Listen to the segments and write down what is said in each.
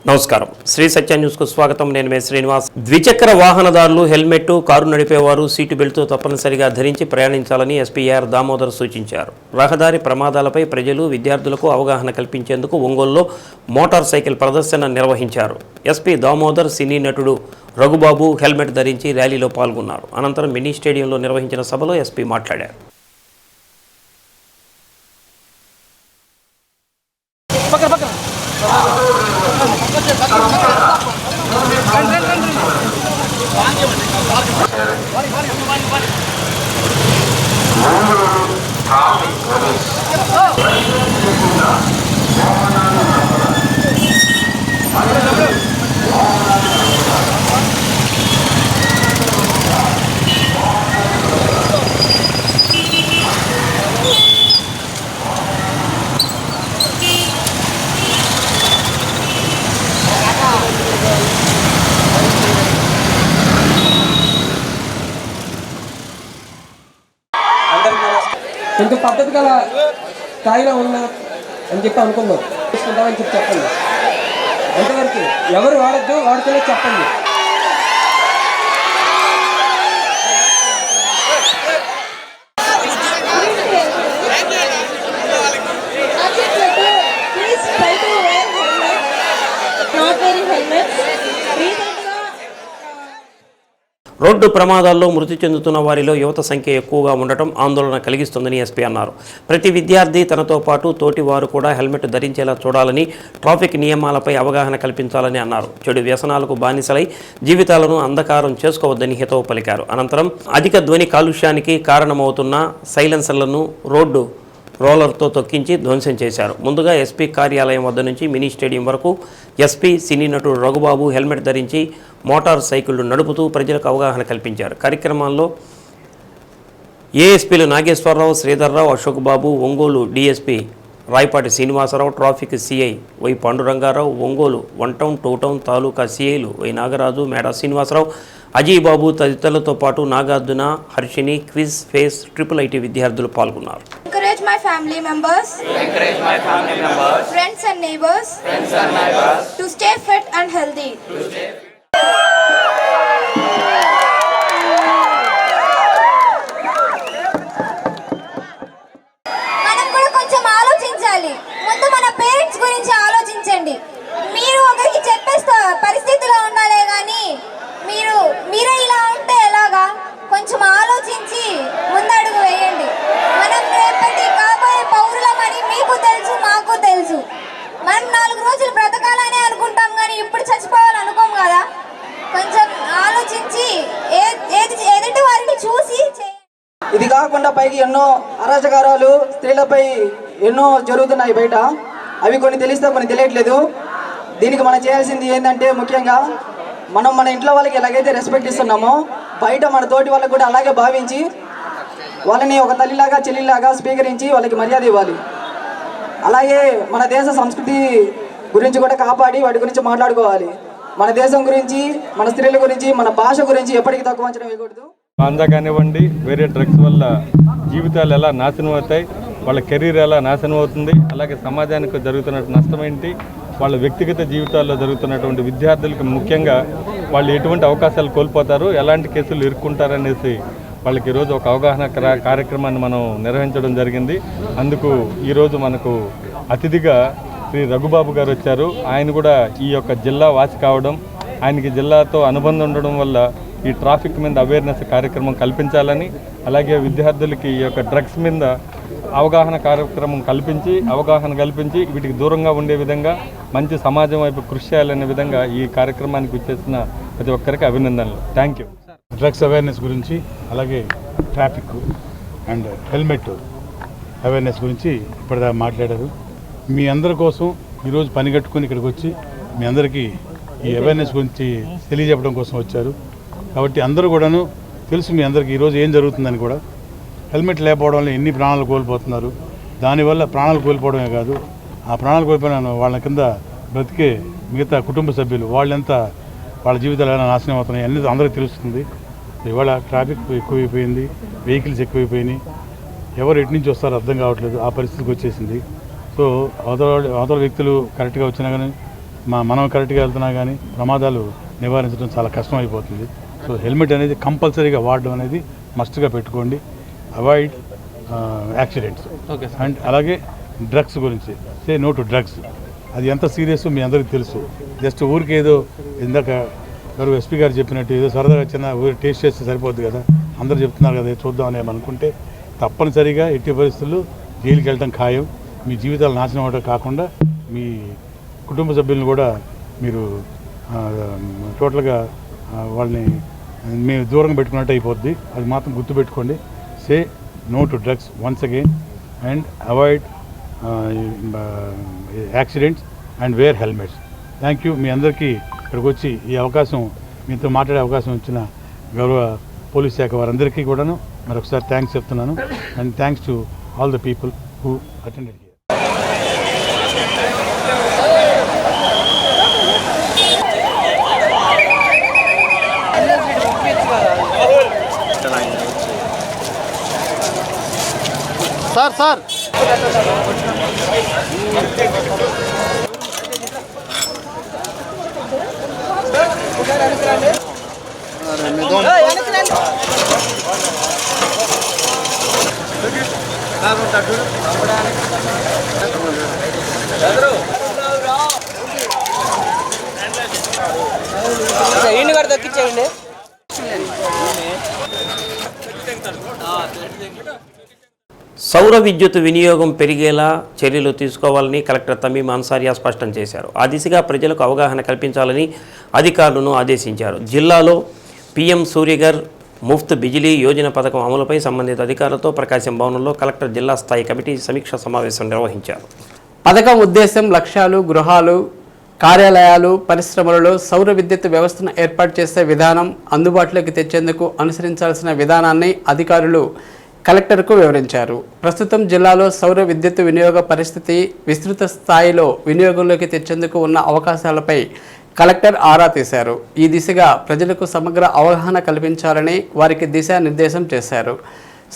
నమస్కారం శ్రీ సత్య న్యూస్ కు స్వాగతం నేను మే శ్రీనివాస్ ద్విచక్ర వాహనదారులు హెల్మెట్ కారు నడిపేవారు సీటు బెల్ట్ తప్పనిసరిగా ధరించి ప్రయాణించాలని ఎస్పీ ఆర్ దామోదర్ సూచించారు రహదారి ప్రమాదాలపై ప్రజలు విద్యార్థులకు అవగాహన కల్పించేందుకు ఒంగోలులో మోటార్ సైకిల్ ప్రదర్శన నిర్వహించారు ఎస్పీ దామోదర్ సినీ నటుడు రఘుబాబు హెల్మెట్ ధరించి ర్యాలీలో పాల్గొన్నారు అనంతరం మినీ స్టేడియంలో నిర్వహించిన సభలో ఎస్పీ మాట్లాడారు కొంచెం పద్ధతి గల స్థాయిలో ఉన్నా అని చెప్పి అనుకుందాం తీసుకుంటామని చెప్పి చెప్పండి ఎంతవరకు ఎవరు వాడద్దు వాడితేనే చెప్పండి రోడ్డు ప్రమాదాల్లో మృతి చెందుతున్న వారిలో యువత సంఖ్య ఎక్కువగా ఉండటం ఆందోళన కలిగిస్తుందని ఎస్పీ అన్నారు ప్రతి విద్యార్థి తనతో పాటు తోటి వారు కూడా హెల్మెట్ ధరించేలా చూడాలని ట్రాఫిక్ నియమాలపై అవగాహన కల్పించాలని అన్నారు చెడు వ్యసనాలకు బానిసలై జీవితాలను అంధకారం చేసుకోవద్దని హితవు పలికారు అనంతరం అధిక ధ్వని కాలుష్యానికి కారణమవుతున్న సైలెన్సర్లను రోడ్డు రోలర్తో తొక్కించి ధ్వంసం చేశారు ముందుగా ఎస్పీ కార్యాలయం వద్ద నుంచి మినీ స్టేడియం వరకు ఎస్పీ సినీ నటుడు రఘుబాబు హెల్మెట్ ధరించి మోటార్ సైకిళ్లు నడుపుతూ ప్రజలకు అవగాహన కల్పించారు కార్యక్రమాల్లో ఏఎస్పీలు Nageswararao Sridharrao Ashok Babu Ongole DSP Rayapati Srinivasarao traffic CI Y Pandurangarao Ongole 1 town 2 town తాలూకా సిఐలు వై నాగరాజు మేడా శ్రీనివాసరావు అజయ్ బాబు తదితరులతో పాటు నాగార్జున హర్షిని క్విజ్ ఫేస్ ట్రిపుల్ ఐటీ విద్యార్థులు పాల్గొన్నారు Encourage my family members, friends and neighbors to stay fit and healthy. మనం కూడా కొంచెం ఆలోచించాలి ముందు మన పేరెంట్స్ గురించి ఆలోచించండి మీరు ఒకరికి చెప్పేస్తా పరిస్థితిలో ఉండాలే కానీ మీరే ఇలా ఉంటే ఎలాగా కొంచెం ఆలోచించి ముందడుగు వేయండి మనం రేపటి కాబోయే పౌరులమని మీకు తెలుసు మాకు తెలుసు మనం 4 రోజులు బ్రతకాలని అనుకుంటాం కానీ ఇప్పుడు చచ్చిపోవాలనుకోం కదా కొంచెం ఆలోచించి ఎదుటి వారిని చూసి ఇది కాకుండా పైకి ఎన్నో అరాచకారాలు స్త్రీలపై ఎన్నో జరుగుతున్నాయి బయట అవి కొన్ని తెలిస్తే కొన్ని తెలియట్లేదు దీనికి మనం చేయాల్సింది ఏంటంటే ముఖ్యంగా మనం మన ఇంట్లో వాళ్ళకి ఎలాగైతే రెస్పెక్ట్ ఇస్తున్నామో బయట మన తోటి వాళ్ళకి కూడా అలాగే భావించి వాళ్ళని ఒక తల్లిలాగా చెల్లిలాగా స్వీకరించి వాళ్ళకి మర్యాద ఇవ్వాలి అలాగే మన దేశ సంస్కృతి గురించి కూడా కాపాడి వాటి గురించి మాట్లాడుకోవాలి మన దేశం గురించి మన స్త్రీల గురించి మన భాష గురించి ఎప్పటికీ తక్కువ అంచనా వేయకూడదు గాంజా కానివ్వండి వేరే డ్రగ్స్ వల్ల జీవితాలు ఎలా నాశనం అవుతాయి వాళ్ళ కెరీర్ ఎలా నాశనం అవుతుంది అలాగే సమాజానికి జరుగుతున్న నష్టం ఏంటి వాళ్ళ వ్యక్తిగత జీవితాల్లో జరుగుతున్నటువంటి విద్యార్థులకు ముఖ్యంగా వాళ్ళు ఎటువంటి అవకాశాలు కోల్పోతారు ఎలాంటి కేసులు ఇరుక్కుంటారనేసి వాళ్ళకి ఈరోజు ఒక అవగాహన కార్యక్రమాన్ని మనం నిర్వహించడం జరిగింది అందుకు ఈరోజు మనకు అతిథిగా శ్రీ రఘుబాబు గారు వచ్చారు ఆయన కూడా ఈ యొక్క జిల్లా వాసి కావడం ఆయనకి జిల్లాతో అనుబంధం ఉండడం వల్ల ఈ ట్రాఫిక్ మీద అవేర్నెస్ కార్యక్రమం కల్పించాలని అలాగే విద్యార్థులకి ఈ యొక్క డ్రగ్స్ మీద అవగాహన కార్యక్రమం కల్పించి వీటికి దూరంగా ఉండే విధంగా మంచి సమాజం వైపు కృషి చేయాలనే విధంగా ఈ కార్యక్రమానికి వచ్చేసిన ప్రతి ఒక్కరికి అభినందనలు థ్యాంక్ యూ డ్రగ్స్ అవేర్నెస్ గురించి అలాగే ట్రాఫిక్ అండ్ హెల్మెట్ అవేర్నెస్ గురించి ఇప్పటిదాకా మాట్లాడారు మీ అందరి కోసం ఈరోజు పని కట్టుకొని ఇక్కడికి వచ్చి మీ అందరికీ ఈ అవేర్నెస్ గురించి తెలియజెప్పడం కోసం వచ్చారు కాబట్టి అందరూ కూడాను తెలుసు మీ అందరికీ ఈరోజు ఏం జరుగుతుందని కూడా హెల్మెట్ లేకపోవడం వల్ల ఎన్ని ప్రాణాలు కోల్పోతున్నారు దానివల్ల ప్రాణాలు కోల్పోవడమే కాదు ఆ ప్రాణాలు కోల్పోయిన వాళ్ళ కింద బ్రతికే మిగతా కుటుంబ సభ్యులు వాళ్ళెంత వాళ్ళ జీవితాలు ఎలా నాశనం అవుతున్నాయి అన్నీ అందరికీ తెలుస్తుంది ఇవాళ ట్రాఫిక్ ఎక్కువైపోయింది వెహికల్స్ ఎక్కువైపోయినాయి ఎవరు ఎటు నుంచి వస్తారో అర్థం కావట్లేదు ఆ పరిస్థితికి వచ్చేసింది సో అవతల వ్యక్తులు కరెక్ట్గా వచ్చినా కానీ మనం కరెక్ట్గా వెళ్తున్నా కానీ ప్రమాదాలు నివారించడం చాలా కష్టం అయిపోతుంది. సో హెల్మెట్ అనేది కంపల్సరీగా వాడడం అనేది మస్ట్గా పెట్టుకోండి. Avoid accidents. అండ్ అలాగే డ్రగ్స్ గురించి సే నో టు డ్రగ్స్. అది ఎంత సీరియస్ మీ అందరికీ తెలుసు. జస్ట్ ఊరికి ఏదో ఇందాక గారు ఎస్పీ గారు చెప్పినట్టు ఏదో సరదాగా చిన్న ఊరి టేస్ట్ చేస్తే సరిపోద్ది కదా, అందరూ చెప్తున్నారు కదా చూద్దామని అనుకుంటే తప్పనిసరిగా ఎట్టి పరిస్థితుల్లో జైలుకి వెళ్ళడం ఖాయం. మీ జీవితాలు నాశనం అవ్వడం కాకుండా మీ కుటుంబ సభ్యులను కూడా మీరు టోటల్గా వాళ్ళని మేము దూరంగా పెట్టుకున్నట్టు అయిపోద్ది. అది మాత్రం గుర్తుపెట్టుకోండి. Say no to drugs once again and avoid accidents and wear helmets. Thank you. మీ అందరికీ ఇక్కడికి వచ్చి ఈ అవకాశం మీతో మాట్లాడే అవకాశం ఇచ్చిన గౌరవ పోలీస్ శాఖ వారందరికీ కూడాను మరొకసారి థ్యాంక్స్ చెప్తున్నాను. And thanks to all the people who attended here. Sir ఇంటి కూడా దక్కించేయండి. సౌర విద్యుత్ వినియోగం పెరిగేలా చర్యలు తీసుకోవాలని కలెక్టర్ తమీమ్ అన్సారియా స్పష్టం చేశారు. ఆ దిశగా ప్రజలకు అవగాహన కల్పించాలని అధికారులను ఆదేశించారు. జిల్లాలో పీఎం సూర్యఘర్ ముఫ్త్ బిజిలీ యోజన పథకం అమలుపై సంబంధిత అధికారులతో ప్రకాశం భవనంలో కలెక్టర్ జిల్లా స్థాయి కమిటీ సమీక్ష సమావేశం నిర్వహించారు. పథకం ఉద్దేశం లక్ష్యాలు, గృహాలు, కార్యాలయాలు, పరిశ్రమలలో సౌర విద్యుత్ వ్యవస్థను ఏర్పాటు చేసే విధానం, అందుబాటులోకి తెచ్చేందుకు అనుసరించాల్సిన విధానాన్ని అధికారులు కలెక్టర్కు వివరించారు. ప్రస్తుతం జిల్లాలో సౌర విద్యుత్ వినియోగ పరిస్థితి, విస్తృత స్థాయిలో వినియోగంలోకి తెచ్చేందుకు ఉన్న అవకాశాలపై కలెక్టర్ ఆరా తీశారు. ఈ దిశగా ప్రజలకు సమగ్ర అవగాహన కల్పించాలని వారికి దిశానిర్దేశం చేశారు.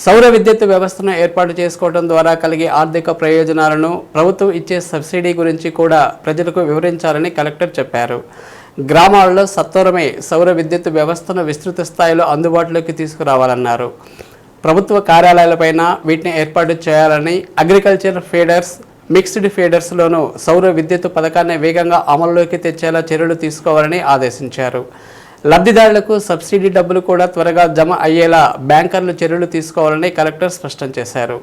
సౌర విద్యుత్ వ్యవస్థను ఏర్పాటు చేసుకోవడం ద్వారా కలిగే ఆర్థిక ప్రయోజనాలను, ప్రభుత్వం ఇచ్చే సబ్సిడీ గురించి కూడా ప్రజలకు వివరించాలని కలెక్టర్ చెప్పారు. గ్రామాలలో సత్వరమే సౌర విద్యుత్ వ్యవస్థను విస్తృత స్థాయిలో అందుబాటులోకి తీసుకురావాలన్నారు. ప్రభుత్వ కార్యాలయాలపైన వీటిని ఏర్పాటు చేయాలని, అగ్రికల్చర్ ఫీడర్స్, మిక్స్డ్ ఫీడర్స్లోనూ సౌర విద్యుత్ పథకాన్ని వేగంగా అమలులోకి తెచ్చేలా చర్యలు తీసుకోవాలని ఆదేశించారు. లబ్ధిదారులకు సబ్సిడీ డబ్బులు కూడా త్వరగా జమ అయ్యేలా బ్యాంకర్లు చర్యలు తీసుకోవాలని కలెక్టర్ స్పష్టం చేశారు.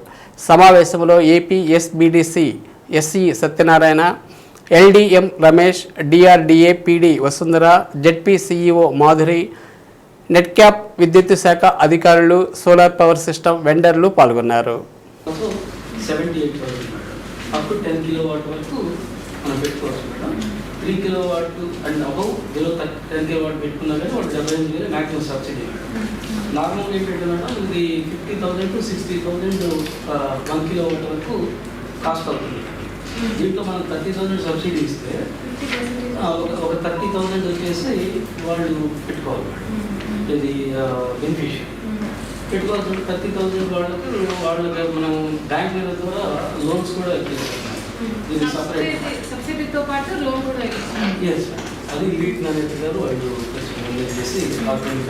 సమావేశంలో AP SBDC SC Satyanarayana, LDM Ramesh, DRDA PD Vasundhara, ZP CEO Madhuri, NEDCAP విద్యుత్ శాఖ అధికారులు, సోలార్ పవర్ సిస్టమ్ వెండర్లు పాల్గొన్నారు. 78,000 అప్ టు 10 కిలోవాట్ వరకు మనం పెట్టుకోవచ్చు madam. 3 kilowatt and above below 10 kilowatt పెట్టుకున్నా కానీ వాడు 75,000 మ్యాక్సిమం సబ్సిడీ. నార్మల్గా ఏంటంటే మేడం ఇది 50,000 to 60,000 1 కిలోవాట్ వరకు కాస్ట్ అవుతుంది. దీంట్లో మనం 30,000 సబ్సిడీ ఇస్తే ఒక 30,000 వచ్చేసి వాళ్ళు పెట్టుకోవాలి. ఇది బెనిఫిషియల్ పెట్టుకోవాల్సిన 30,000 వాళ్ళకి మనం బ్యాంక్ మీద కూడా లోన్స్ కూడా ఇది సపరేట్ సబ్సిడీతో పాటు లోన్ కూడా ఎస్ అది లీడ్ మేనేజర్ గారు వాళ్ళు చేసి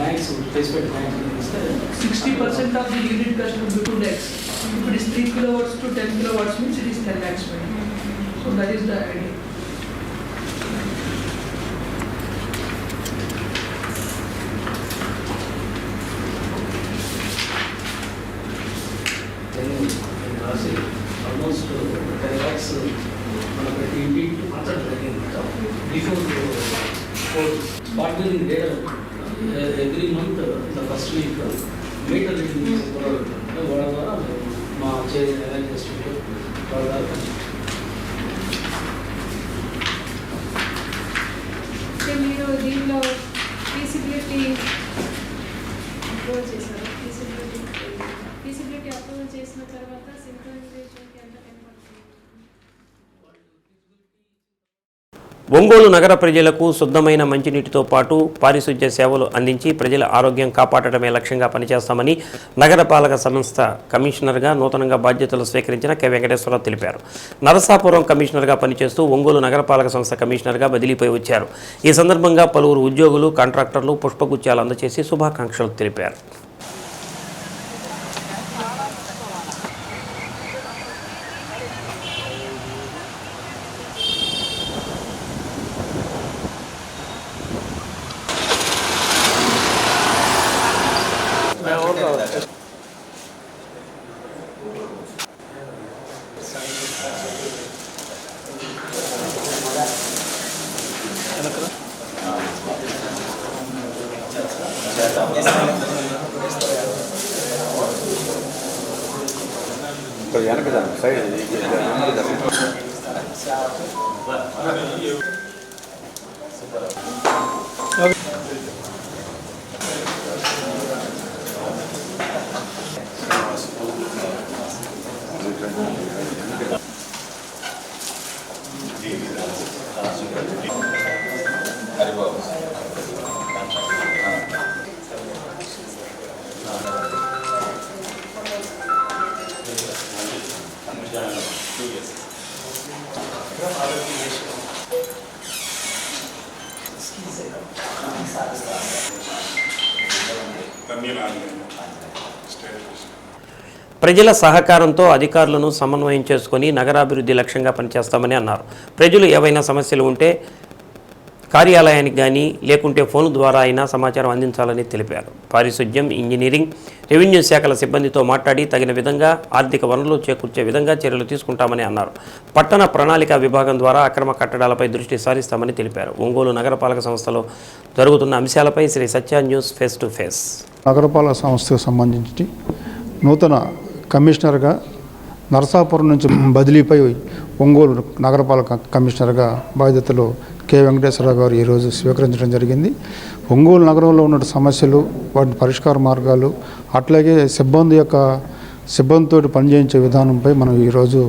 బ్యాంక్స్ స్పెసిఫిక్ బ్యాంక్స్ ఇస్తే 60% of the unit cost would be 2 lakhs. If it is 3 kilowatts to 10 kilowatts means it is 10 lakhs. So that is the idea. Almost 10 lakhs మనకి unit మాత్రం before bargaining data every month the first week meter reading కూడా వాళ్ళ ద్వారా మా arrange చేసుకుంటూ వాళ్ళ ద్వారా మీరు దీనిలో ఫీజిబిలిటీ అప్రూవల్ చేశారు. ఫీజిబిలిటీ అప్రూవల్ చేసిన తర్వాత సింక్రనైజేషన్కి ఎంత టైం పడుతుంది? ఒంగోలు నగర ప్రజలకు శుద్ధమైన మంచినీటితో పాటు పారిశుధ్య సేవలు అందించి ప్రజల ఆరోగ్యం కాపాడటమే లక్ష్యంగా పనిచేస్తామని నగరపాలక సంస్థ కమిషనర్గా నూతనంగా బాధ్యతలు స్వీకరించిన కె వెంకటేశ్వరరావు తెలిపారు. నరసాపురం కమిషనర్గా పనిచేస్తూ ఒంగోలు నగరపాలక సంస్థ కమిషనర్గా బదిలీపై వచ్చారు. ఈ సందర్భంగా పలువురు ఉద్యోగులు, కాంట్రాక్టర్లు పుష్పగుచ్చాలు అందజేసి శుభాకాంక్షలు తెలిపారు. ప్రజల సహకారంతో అధికారులను సమన్వయం చేసుకుని నగరాభివృద్ధి లక్ష్యంగా పనిచేస్తామని అన్నారు. ప్రజలు ఏవైనా సమస్యలు ఉంటే కార్యాలయానికి కానీ లేకుంటే ఫోన్ ద్వారా అయినా సమాచారం అందించాలని తెలిపారు. పారిశుధ్యం, ఇంజనీరింగ్, రెవెన్యూ శాఖల సిబ్బందితో మాట్లాడి తగిన విధంగా ఆర్థిక వనరులు చేకూర్చే విధంగా చర్యలు తీసుకుంటామని అన్నారు. పట్టణ ప్రణాళిక విభాగం ద్వారా అక్రమ కట్టడాలపై దృష్టి సారిస్తామని తెలిపారు. ఒంగోలు నగరపాలక సంస్థలో జరుగుతున్న అంశాలపై శ్రీ సత్య న్యూస్ ఫేస్ టు ఫేస్. నగరపాలక సంస్థకు సంబంధించి నూతన కమిషనర్గా నరసాపురం నుంచి బదిలీపై ఒంగోలు నగరపాలక కమిషనర్గా బాధ్యతలు కె వెంకటేశ్వరరావు గారు ఈరోజు స్వీకరించడం జరిగింది. ఒంగోలు నగరంలో ఉన్న సమస్యలు, వాటి పరిష్కార మార్గాలు, అట్లాగే సిబ్బందితో పనిచేయించే విధానంపై మనం ఈరోజు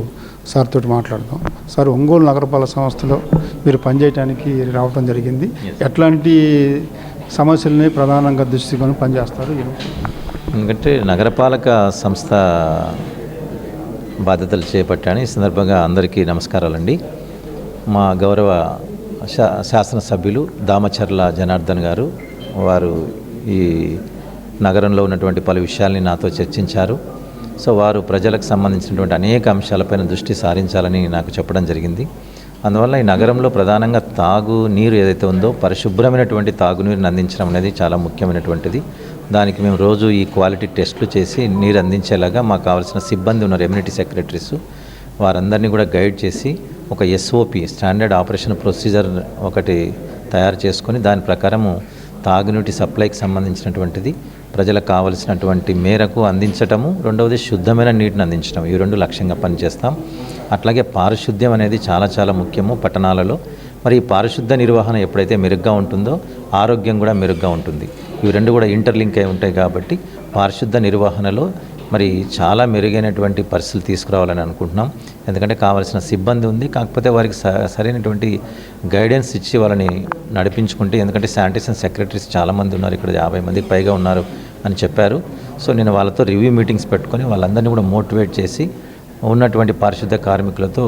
సార్తో మాట్లాడదాం. సార్, ఒంగోలు నగరపాలక సంస్థలో మీరు పనిచేయడానికి రావడం జరిగింది. ఎట్లాంటి సమస్యలని ప్రధానంగా దృష్టికొని పనిచేస్తారు? ఎందుకంటే నగరపాలక సంస్థ బాధ్యతలు చేపట్టాను. ఈ సందర్భంగా అందరికీ నమస్కారాలండి. మా గౌరవ శాసనసభ్యులు దామచర్ల జనార్దన్ గారు వారు ఈ నగరంలో ఉన్నటువంటి పలు విషయాల్ని నాతో చర్చించారు. సో వారు ప్రజలకు సంబంధించినటువంటి అనేక అంశాలపైన దృష్టి సారించాలని నాకు చెప్పడం జరిగింది. అందువల్ల ఈ నగరంలో ప్రధానంగా తాగునీరు ఏదైతే ఉందో పరిశుభ్రమైనటువంటి తాగునీరుని అందించడం అనేది చాలా ముఖ్యమైనటువంటిది. దానికి మేము రోజు ఈ క్వాలిటీ టెస్టులు చేసి నీరు అందించేలాగా మాకు కావాల్సిన సిబ్బంది ఉన్నారు, ఎమ్యూనిటీ సెక్రటరీస్, వారందరినీ కూడా గైడ్ చేసి ఒక ఎస్ఓపి స్టాండర్డ్ ఆపరేషన్ ప్రొసీజర్ ఒకటి తయారు చేసుకొని దాని ప్రకారము తాగునీటి సప్లైకి సంబంధించినటువంటిది ప్రజలకు కావలసినటువంటి మేరకు అందించటము, రెండవది శుద్ధమైన నీటిని అందించడం, ఈ రెండు లక్ష్యంగా పనిచేస్తాం. అట్లాగే పారిశుద్ధ్యం అనేది చాలా చాలా ముఖ్యము పట్టణాలలో. మరి ఈ పారిశుద్ధ నిర్వహణ ఎప్పుడైతే మెరుగ్గా ఉంటుందో ఆరోగ్యం కూడా మెరుగ్గా ఉంటుంది. ఇవి రెండు కూడా ఇంటర్లింక్ అయి ఉంటాయి కాబట్టి పారిశుద్ధ నిర్వహణలో మరి చాలా మెరుగైనటువంటి పరిస్థితులు తీసుకురావాలని అనుకుంటున్నాం. ఎందుకంటే కావాల్సిన సిబ్బంది ఉంది, కాకపోతే వారికి సరైనటువంటి గైడెన్స్ ఇచ్చి వాళ్ళని నడిపించుకుంటే, ఎందుకంటే శానిటేషన్ సెక్రటరీస్ చాలామంది ఉన్నారు, ఇక్కడ 50 మందికి పైగా ఉన్నారు అని చెప్పారు. సో నేను వాళ్ళతో రివ్యూ మీటింగ్స్ పెట్టుకొని వాళ్ళందరినీ కూడా మోటివేట్ చేసి ఉన్నటువంటి పారిశుద్ధ కార్మికులతో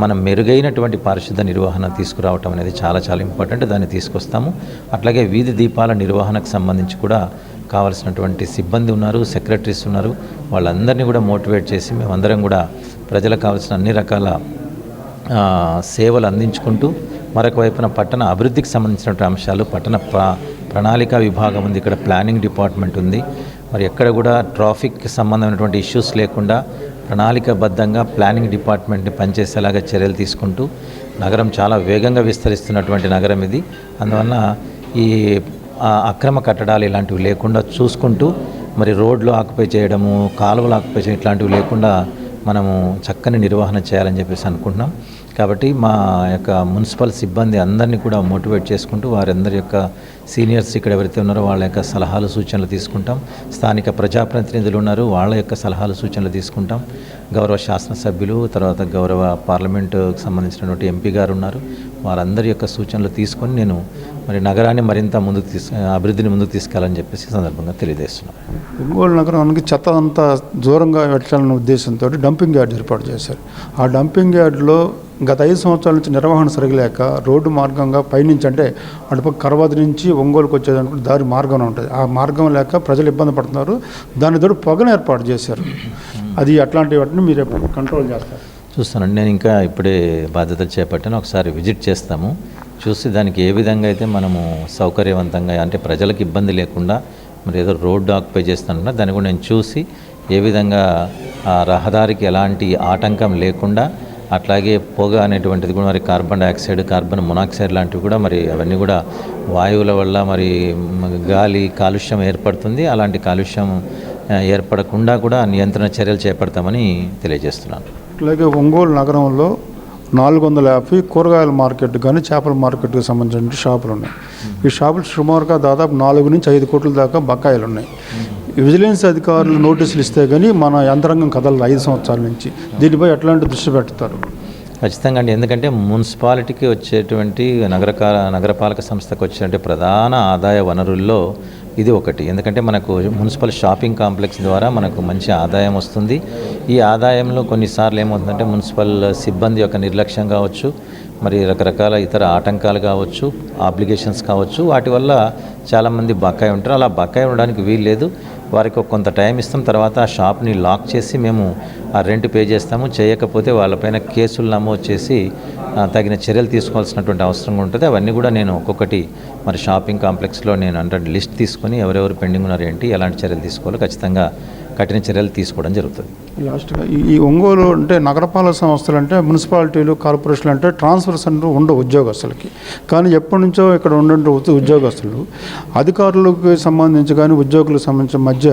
మనం మెరుగైనటువంటి పారిశుద్ధ నిర్వహణ తీసుకురావటం అనేది చాలా చాలా ఇంపార్టెంట్. దాన్ని తీసుకొస్తాము. అట్లాగే వీధి దీపాల నిర్వహణకు సంబంధించి కూడా కావాల్సినటువంటి సిబ్బంది ఉన్నారు, సెక్రటరీస్ ఉన్నారు, వాళ్ళందరినీ కూడా మోటివేట్ చేసి మేమందరం కూడా ప్రజలకు కావాల్సిన అన్ని రకాల సేవలు అందించుకుంటూ మరొక వైపున పట్టణ అభివృద్ధికి సంబంధించినటువంటి అంశాలు, పట్టణ ప్రణాళిక విభాగం ఉంది, ఇక్కడ ప్లానింగ్ డిపార్ట్మెంట్ ఉంది. మరి ఎక్కడ కూడా ట్రాఫిక్కి సంబంధమైనటువంటి ఇష్యూస్ లేకుండా ప్రణాళికబద్ధంగా ప్లానింగ్ డిపార్ట్మెంట్ని పనిచేసేలాగా చర్యలు తీసుకుంటూ నగరం చాలా వేగంగా విస్తరిస్తున్నటువంటి నగరం ఇది. అందువల్ల ఈ అక్రమ కట్టడాలు ఇలాంటివి లేకుండా చూసుకుంటూ మరి రోడ్లు ఆక్యుపై చేయడము, కాలువలు ఆక్యుపై చేయడం ఇట్లాంటివి లేకుండా మనము చక్కని నిర్వహణ చేయాలని చెప్పేసి అనుకుంటున్నాం. కాబట్టి మా యొక్క మున్సిపల్ సిబ్బంది అందరినీ కూడా మోటివేట్ చేసుకుంటూ వారందరి యొక్క సీనియర్స్ ఇక్కడ ఎవరైతే ఉన్నారో వాళ్ళ యొక్క సలహాలు సూచనలు తీసుకుంటాం. స్థానిక ప్రజాప్రతినిధులు ఉన్నారు, వాళ్ళ యొక్క సలహాలు సూచనలు తీసుకుంటాం. గౌరవ శాసనసభ్యులు, తర్వాత గౌరవ పార్లమెంటుకు సంబంధించినటువంటి ఎంపీ గారు ఉన్నారు, వారందరి యొక్క సూచనలు తీసుకొని నేను మరి నగరాన్ని మరింత అభివృద్ధిని ముందుకు తీసుకెళ్ళాలని చెప్పేసి సందర్భంగా తెలియజేస్తున్నాను. ఒంగోలు నగరానికి చెత్త అంతా దూరంగా పెట్టాలనే ఉద్దేశంతో డంపింగ్ యార్డ్ ఏర్పాటు చేశారు. ఆ డంపింగ్ యార్డులో గత 5 సంవత్సరాల నుంచి నిర్వహణ సరిగలేక రోడ్డు మార్గంగా పైనుంచి అంటే అటుపక్క కరవాది నుంచి ఒంగోలుకు వచ్చేదానికి దారి మార్గం ఉంటుంది. ఆ మార్గం లేక ప్రజలు ఇబ్బంది పడుతున్నారు. దాని తోడు పొగను ఏర్పాటు చేశారు. అది అట్లాంటి వాటిని మీరు కంట్రోల్ చేస్తారు? చూస్తానండి, నేను ఇంకా ఇప్పుడే బాధ్యతలు చేపట్టాను. ఒకసారి విజిట్ చేస్తాము, చూసి దానికి ఏ విధంగా అయితే మనము సౌకర్యవంతంగా అంటే ప్రజలకు ఇబ్బంది లేకుండా మరి ఏదో రోడ్డు ఆక్యుపై చేస్తున్నా దాన్ని కూడా నేను చూసి ఏ విధంగా ఆ రహదారికి ఎలాంటి ఆటంకం లేకుండా, అట్లాగే పొగ అనేటువంటిది కూడా మరి కార్బన్ డైఆక్సైడ్, కార్బన్ మొనాక్సైడ్ లాంటివి కూడా మరి అవన్నీ కూడా వాయువుల వల్ల మరి గాలి కాలుష్యం ఏర్పడుతుంది. అలాంటి కాలుష్యం ఏర్పడకుండా కూడా నియంత్రణ చర్యలు చేపడతామని తెలియజేస్తున్నాను. అలాగే ఒంగోలు నగరంలో 450 కూరగాయల మార్కెట్ కానీ చేపల మార్కెట్కి సంబంధించిన షాపులు ఉన్నాయి. ఈ షాపులు సుమారుగా దాదాపు 4 నుంచి 5 కోట్ల దాకా బకాయిలు ఉన్నాయి. విజిలెన్స్ అధికారులు నోటీసులు ఇస్తే కానీ మన యంత్రాంగం కదలదు 5 సంవత్సరాల నుంచి. దీనిపై ఎట్లాంటి దృష్టి పెడతారు? ఖచ్చితంగా అండి, ఎందుకంటే మున్సిపాలిటీకి వచ్చేటువంటి నగరపాలక సంస్థకు వచ్చేటువంటి ప్రధాన ఆదాయ వనరుల్లో ఇది ఒకటి. ఎందుకంటే మనకు మున్సిపల్ షాపింగ్ కాంప్లెక్స్ ద్వారా మనకు మంచి ఆదాయం వస్తుంది. ఈ ఆదాయంలో కొన్నిసార్లు ఏమవుతుందంటే మున్సిపల్ సిబ్బంది యొక్క నిర్లక్ష్యం కావచ్చు, మరి రకరకాల ఇతర ఆటంకాలు కావచ్చు, ఆబ్లిగేషన్స్ కావచ్చు, వాటి వల్ల చాలామంది బకాయి ఉంటారు. అలా బకాయి ఉండడానికి వీలు లేదు. వారికి కొంత టైం ఇస్తాం, తర్వాత ఆ షాప్ని లాక్ చేసి మేము ఆ రెంట్ పే చేస్తాము. చేయకపోతే వాళ్ళపైన కేసులు నమోదు చేసి తగిన చర్యలు తీసుకోవాల్సినటువంటి అవసరం ఉంటుంది. అవన్నీ కూడా నేను ఒక్కొక్కటి మరి షాపింగ్ కాంప్లెక్స్లో నేను అంటే లిస్ట్ తీసుకొని ఎవరెవరు పెండింగ్ ఉన్నారు ఏంటి, ఎలాంటి చర్యలు తీసుకోవాలో ఖచ్చితంగా కఠిన చర్యలు తీసుకోవడం జరుగుతుంది. లాస్ట్గా ఈ ఒంగోలు అంటే నగరపాలక సంస్థలు అంటే మున్సిపాలిటీలు, కార్పొరేషన్లు అంటే ట్రాన్స్ఫర్స్ అంటూ ఉండవు ఉద్యోగస్తులకి. కానీ ఎప్పటి నుంచో ఇక్కడ ఉండే ఉద్యోగస్తులు అధికారులకు సంబంధించి కానీ ఉద్యోగులకు సంబంధించిన మధ్య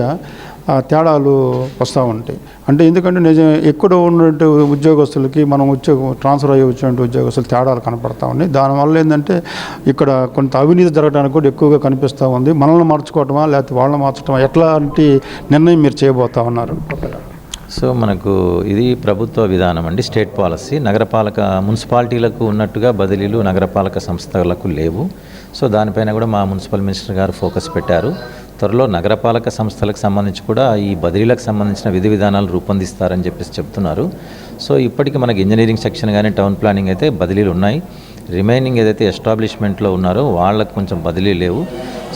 తేడాలు వస్తూ ఉంటాయి. అంటే ఎందుకంటే నిజం ఎక్కడ ఉన్నటువంటి ఉద్యోగస్తులకి మనం ట్రాన్స్ఫర్ అయ్యి వచ్చినటువంటి ఉద్యోగస్తులు తేడాలు కనపడతా ఉన్నాయి. దానివల్ల ఏంటంటే ఇక్కడ కొంత అవినీతి జరగడానికి కూడా ఎక్కువగా కనిపిస్తూ ఉంది. మనల్ని మార్చుకోవటమా లేకపోతే వాళ్ళని మార్చడమా, ఎట్లాంటి నిర్ణయం మీరు చేయబోతా ఉన్నారు? సో మనకు ఇది ప్రభుత్వ విధానం అండి, స్టేట్ పాలసీ. నగరపాలక మున్సిపాలిటీలకు ఉన్నట్టుగా బదిలీలు నగరపాలక సంస్థలకు లేవు. సో దానిపైన కూడా మా మున్సిపల్ మినిస్టర్ గారు ఫోకస్ పెట్టారు. త్వరలో నగరపాలక సంస్థలకు సంబంధించి కూడా ఈ బదిలీలకు సంబంధించిన విధి విధానాలు రూపొందిస్తారని చెప్పేసి చెప్తున్నారు. సో ఇప్పటికీ మనకి ఇంజనీరింగ్ సెక్షన్ కానీ టౌన్ ప్లానింగ్ అయితే బదిలీలు ఉన్నాయి. రిమైనింగ్ ఏదైతే ఎస్టాబ్లిష్మెంట్లో ఉన్నారో వాళ్ళకు కొంచెం బదిలీ లేవు.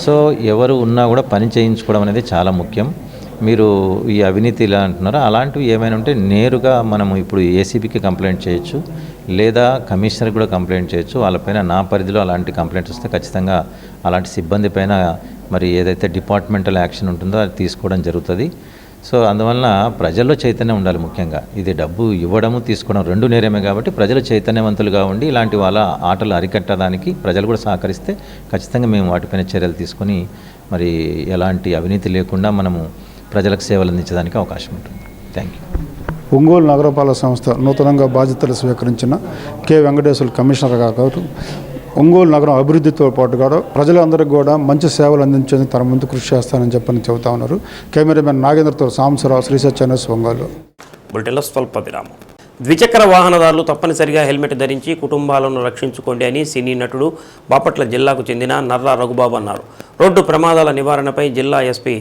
సో ఎవరు ఉన్నా కూడా పని చేయించుకోవడం అనేది చాలా ముఖ్యం. మీరు ఈ అవినీతి ఇలా అంటున్నారో అలాంటివి ఏమైనా ఉంటే నేరుగా మనము ఇప్పుడు ఏసీబీకి కంప్లైంట్ చేయొచ్చు, లేదా కమిషనర్కి కూడా కంప్లైంట్ చేయొచ్చు. వాళ్ళపైన నా పరిధిలో అలాంటి కంప్లైంట్స్ వస్తే ఖచ్చితంగా అలాంటి సిబ్బంది పైన మరి ఏదైతే డిపార్ట్మెంటల్ యాక్షన్ ఉంటుందో అది తీసుకోవడం జరుగుతుంది. సో అందువలన ప్రజల్లో చైతన్యం ఉండాలి. ముఖ్యంగా ఇది డబ్బు ఇవ్వడము తీసుకోవడం రెండు నేరమే కాబట్టి ప్రజలు చైతన్యవంతులుగా ఉండి ఇలాంటి వాళ్ళ ఆటలు అరికట్టడానికి ప్రజలు కూడా సహకరిస్తే ఖచ్చితంగా మేము వాటిపైన చర్యలు తీసుకొని మరి ఎలాంటి అవినీతి లేకుండా మనము ప్రజలకు సేవలు అందించడానికి అవకాశం ఉంటుంది. Thank you. ఒంగోలు నగరపాలక సంస్థ నూతనంగా బాధ్యతలు స్వీకరించిన కె వెంకటేశ్వర కమిషనర్గా కాదు ఒంగోలు నగరం అభివృద్ధితో పాటు కూడా ప్రజలందరికీ కూడా మంచి సేవలు అందించేందుకు తన ముందు కృషి చేస్తానని చెప్పని చెబుతా ఉన్నారు. కెమెరామెన్ నాగేంద్రతో సాంబశివరావు, శ్రీసత్ ఛానల్స్, ఒంగోలు. బులెటిన్లో స్వల్ప విరామం. ద్విచక్ర వాహనదారులు తప్పనిసరిగా హెల్మెట్ ధరించి కుటుంబాలను రక్షించుకోండి అని సినీ నటుడు బాపట్ల జిల్లాకు చెందిన నర్రా రఘుబాబు అన్నారు. రోడ్డు ప్రమాదాల నివారణపై జిల్లా ఎస్పీ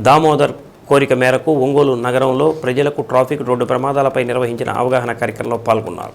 దామోదర్ కోరిక మేరకు ఒంగోలు నగరంలో ప్రజలకు ట్రాఫిక్ రోడ్డు ప్రమాదాలపై నిర్వహించిన అవగాహన కార్యక్రమంలో పాల్గొన్నారు.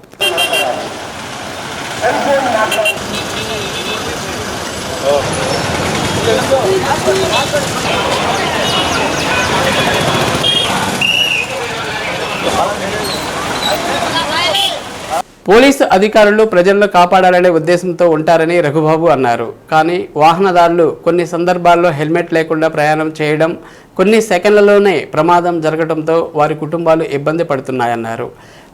పోలీసు అధికారులు ప్రజలను కాపాడాలనే ఉద్దేశంతో ఉంటారని రఘుబాబు అన్నారు. కానీ వాహనదారులు కొన్ని సందర్భాల్లో హెల్మెట్ లేకుండా ప్రయాణం చేయడం, కొన్ని సెకండ్లలోనే ప్రమాదం జరగడంతో వారి కుటుంబాలు ఇబ్బంది పడుతున్నాయన్నారు.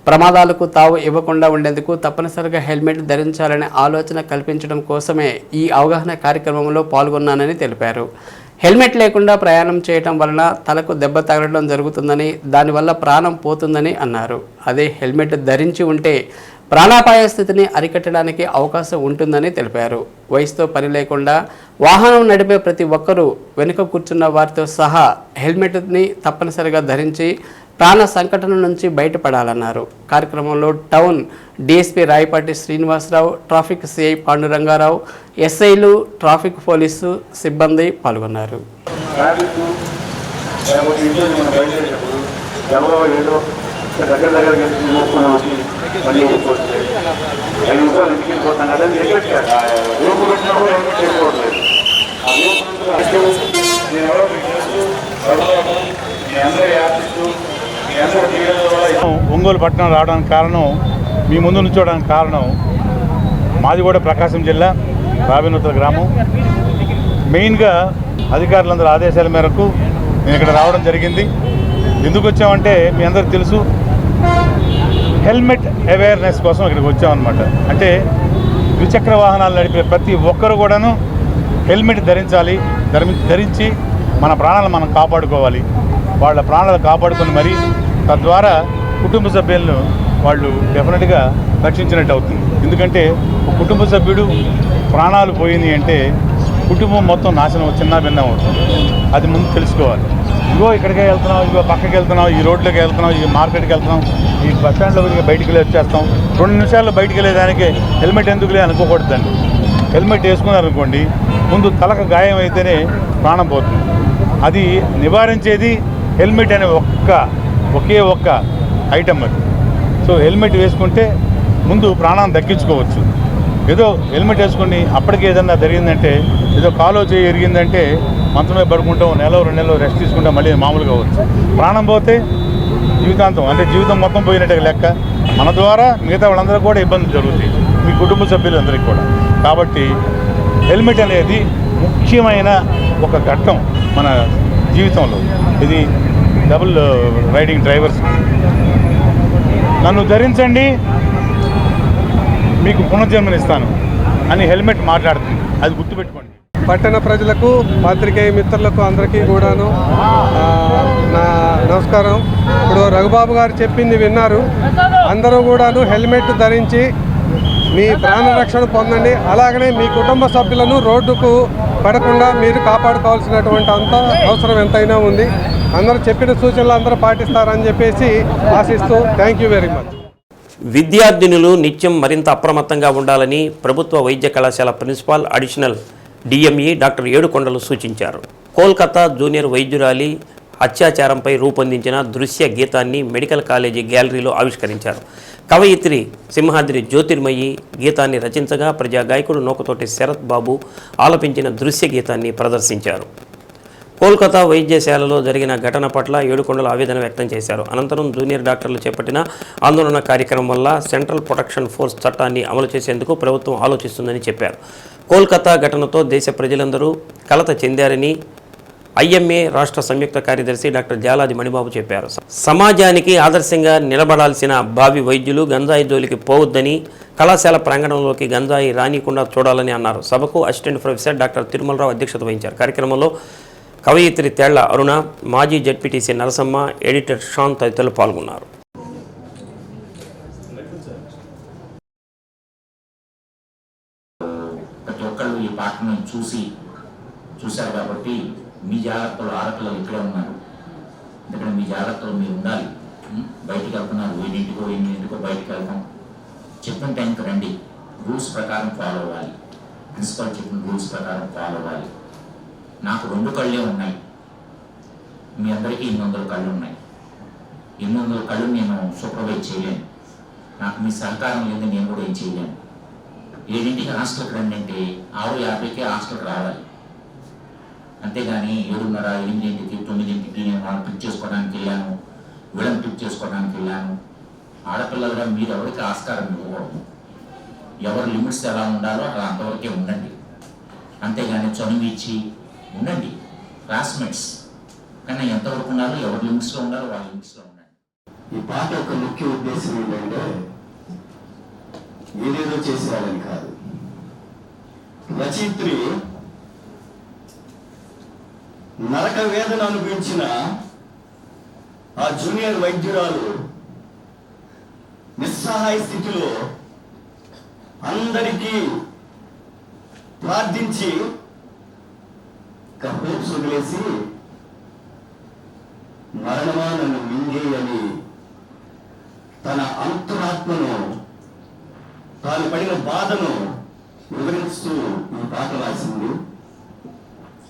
ప్రమాదాలకు తావు ఇవ్వకుండా ఉండేందుకు తప్పనిసరిగా హెల్మెట్ ధరించాలనే ఆలోచన కల్పించడం కోసమే ఈ అవగాహన కార్యక్రమంలో పాల్గొన్నానని తెలిపారు. హెల్మెట్ లేకుండా ప్రయాణం చేయడం వలన తలకు దెబ్బ తగలడం జరుగుతుందని, దానివల్ల ప్రాణం పోతుందని అన్నారు. అదే హెల్మెట్ ధరించి ఉంటే ప్రాణాపాయ స్థితిని అరికట్టడానికి అవకాశం ఉంటుందని తెలిపారు. వయసుతో పని లేకుండా వాహనం నడిపే ప్రతి ఒక్కరూ వెనుక కూర్చున్న వారితో సహా హెల్మెట్ని తప్పనిసరిగా ధరించి ప్రాణ సంకటన నుంచి బయటపడాలన్నారు. కార్యక్రమంలో town DSP Rayapati Srinivasarao, traffic CI Pandurangarao, ఎస్ఐలు, ట్రాఫిక్ పోలీసు సిబ్బంది పాల్గొన్నారు. ఒంగోలు పట్టణం రావడానికి కారణం, మీ ముందు నుంచోవడానికి కారణం, మాది కూడా ప్రకాశం జిల్లా రాబినూతల గ్రామం. మెయిన్గా అధికారులందరూ ఆదేశాల మేరకు నేను ఇక్కడ రావడం జరిగింది. ఎందుకు వచ్చామంటే మీ అందరికీ తెలుసు, హెల్మెట్ అవేర్నెస్ కోసం ఇక్కడికి వచ్చామన్నమాట. అంటే ద్విచక్ర వాహనాలు నడిపే ప్రతి ఒక్కరు కూడాను హెల్మెట్ ధరించాలి, ధరించి మన ప్రాణాలను మనం కాపాడుకోవాలి. వాళ్ళ ప్రాణాలు కాపాడుకొని మరి తద్వారా కుటుంబ సభ్యులను వాళ్ళు డెఫినెట్గా రక్షించినట్టు అవుతుంది. ఎందుకంటే ఒక కుటుంబ సభ్యుడు ప్రాణాలు పోయింది అంటే కుటుంబం మొత్తం నాశనం, చిన్నాభిన్నం అవుతుంది. అది ముందు తెలుసుకోవాలి. ఇగో ఇక్కడికే వెళ్తున్నాం, ఇగో పక్కకి వెళ్తున్నాం, ఈ రోడ్లోకి వెళ్తున్నాం, ఈ మార్కెట్కి వెళ్తున్నాం, ఈ బస్ స్టాండ్లోకి బయటికి వెళ్ళి వచ్చేస్తాం. 2 నిమిషాల్లో బయటికి వెళ్ళేదానికి హెల్మెట్ ఎందుకులే అనుకోకూడదండి. హెల్మెట్ వేసుకున్నారనుకోండి, ముందు తలకు గాయం అయితేనే ప్రాణం పోతుంది. అది నివారించేది హెల్మెట్ అనే ఒకే ఒక్క ఐటమ్ అది. సో హెల్మెట్ వేసుకుంటే ముందు ప్రాణాన్ని దక్కించుకోవచ్చు. ఏదో హెల్మెట్ వేసుకొని అప్పటికి ఏదన్నా జరిగిందంటే, ఏదో కాలో చేయి ఎరిగిందంటే మంచమే పడుకుంటాం, 1-2 నెలలు రెస్ట్ తీసుకుంటాం, మళ్ళీ మామూలుగా అవ్వచ్చు. ప్రాణం పోతే జీవితాంతం, అంటే జీవితం మొత్తం పోయినట్టే లెక్క. మన ద్వారా మిగతా వాళ్ళందరూ కూడా ఇబ్బందులు జరుగుతాయి, మీ కుటుంబ సభ్యులందరికీ కూడా. కాబట్టి హెల్మెట్ అనేది ముఖ్యమైన ఒక ఘట్టం మన జీవితంలో. ఇది డబుల్ రైడింగ్ డ్రైవర్స్ నన్ను ధరించండి, మీకు పునర్జన్మనిస్తాను అని హెల్మెట్ మాట్లాడుతుంది. అది గుర్తుపెట్టుకోండి. పట్టణ ప్రజలకు, పాత్రికేయ మిత్రులకు అందరికీ కూడాను నా నమస్కారం. ఇప్పుడు రఘుబాబు గారు చెప్పింది విన్నారు. అందరూ కూడాను హెల్మెట్ ధరించి మీ ప్రాణరక్షణ పొందండి. అలాగనే మీ కుటుంబ సభ్యులను రోడ్డుకు పడకుండా మీరు కాపాడుకోవాల్సినటువంటి అంత అవసరం ఎంతైనా ఉంది. అందరూ చెప్పిన సూచనలు అందరూ పాటిస్తారని చెప్పేసి ఆశిస్తూ థ్యాంక్ యూ వెరీ మచ్. విద్యార్థినులు నిత్యం మరింత అప్రమత్తంగా ఉండాలని ప్రభుత్వ వైద్య కళాశాల ప్రిన్సిపాల్ అడిషనల్ డిఎంఈ డాక్టర్ ఏడుకొండలు సూచించారు. కోల్కతా జూనియర్ వైద్యురాలి అత్యాచారంపై రూపొందించిన దృశ్య గీతాన్ని మెడికల్ కాలేజీ గ్యాలరీలో ఆవిష్కరించారు. కవయిత్రి సింహాద్రి జ్యోతిర్మయి గీతాన్ని రచించగా ప్రజా గాయకుడు నూకతోటి శరత్ బాబు ఆలపించిన దృశ్య గీతాన్ని ప్రదర్శించారు. కోల్కతా వైద్యశాలలో జరిగిన ఘటన పట్ల ఏడుకొండలు ఆవేదన వ్యక్తం చేశారు. అనంతరం జూనియర్ డాక్టర్లు చేపట్టిన ఆందోళన కార్యక్రమం వల్ల సెంట్రల్ ప్రొటెక్షన్ ఫోర్స్ చట్టాన్ని అమలు చేసేందుకు ప్రభుత్వం ఆలోచిస్తుందని చెప్పారు. కోల్కతా ఘటనతో దేశ ప్రజలందరూ కలత చెందారని ఐఎంఏ రాష్ట్ర సంయుక్త కార్యదర్శి డాక్టర్ జాలాది మణిబాబు చెప్పారు. సమాజానికి ఆదర్శంగా నిలబడాల్సిన భావి వైద్యులు గంజాయి జోలికి పోవద్దని, కళాశాల ప్రాంగణంలోకి గంజాయి రానికుండా చూడాలని అన్నారు. సభకు అసిస్టెంట్ ప్రొఫెసర్ డాక్టర్ తిరుమలరావు అధ్యక్షత వహించారు. కార్యక్రమంలో కవయిత్రి తేళ్ల అరుణ, మాజీ జడ్పీటీసీ నరసమ్మ, ఎడిటర్ షాన్ తదితరులు పాల్గొన్నారు. ప్రతి ఒక్కళ్ళు ఈ పాటను చూశారు కాబట్టి మీ జాగ్రత్తలు, ఆడపిల్లలు ఇక్కడే ఉన్నారు, ఎందుకంటే మీ జాగ్రత్తలు మీరు ఉండాలి. బయటికి వెళ్తున్నారు, 7 8 బయటికి వెళ్తాం, చెప్పిన టైంకి రండి, రూల్స్ ప్రకారం ఫాలో అవ్వాలి, ప్రిన్సిపల్ చెప్పిన రూల్స్ ప్రకారం ఫాలో అవ్వాలి. నాకు 2 కళ్ళే ఉన్నాయి, మీ అందరికీ 800 కళ్ళు ఉన్నాయి. 800 కళ్ళు నేను సూపర్వైజ్ చేయలేను, నాకు మీ సహకారం లేదు, నేను కూడా ఏం చేయలేను. 7ంటికి హాస్టల్కి రండి అంటే 6:50కే హాస్టల్కి రావాలి, అంతేగాని 7:30, 8ంటికి 9ంటికి నేను వాళ్ళని పిక్ చేసుకోవడానికి వెళ్ళాను, వీళ్ళని పిక్ చేసుకోవడానికి వెళ్ళాను. ఆడపిల్లలుగా మీరు ఎవరికి ఆస్కారం ఇవ్వకూడదు. ఎవరి లిమిట్స్ ఎలా ఉండాలో అలా అంతవరకే ఉండండి, అంతేగాని చనువు ఇచ్చి ఉండండి. క్లాస్మేట్స్ కానీ ఎంతవరకు ఉండాలో, ఎవరి లిమిట్స్లో ఉండాలో వాళ్ళ లిమిట్స్లో ఉండండి. ఈ పాట యొక్క ముఖ్య ఉద్దేశం ఏంటంటే ఏదేదో చేసేయాలని కాదు. రచయిత్రి నరక వేదన అనుభవించిన ఆ జూనియర్ వైద్యురాలు నిస్సహాయ స్థితిలో అందరికీ ప్రార్థించి హోప్స్ వదిలేసి మరణమా నన్ను మింగేయని తన అంతరాత్మను తాను పడిన బాధను వివరిస్తూ ఈ పాట రాసింది.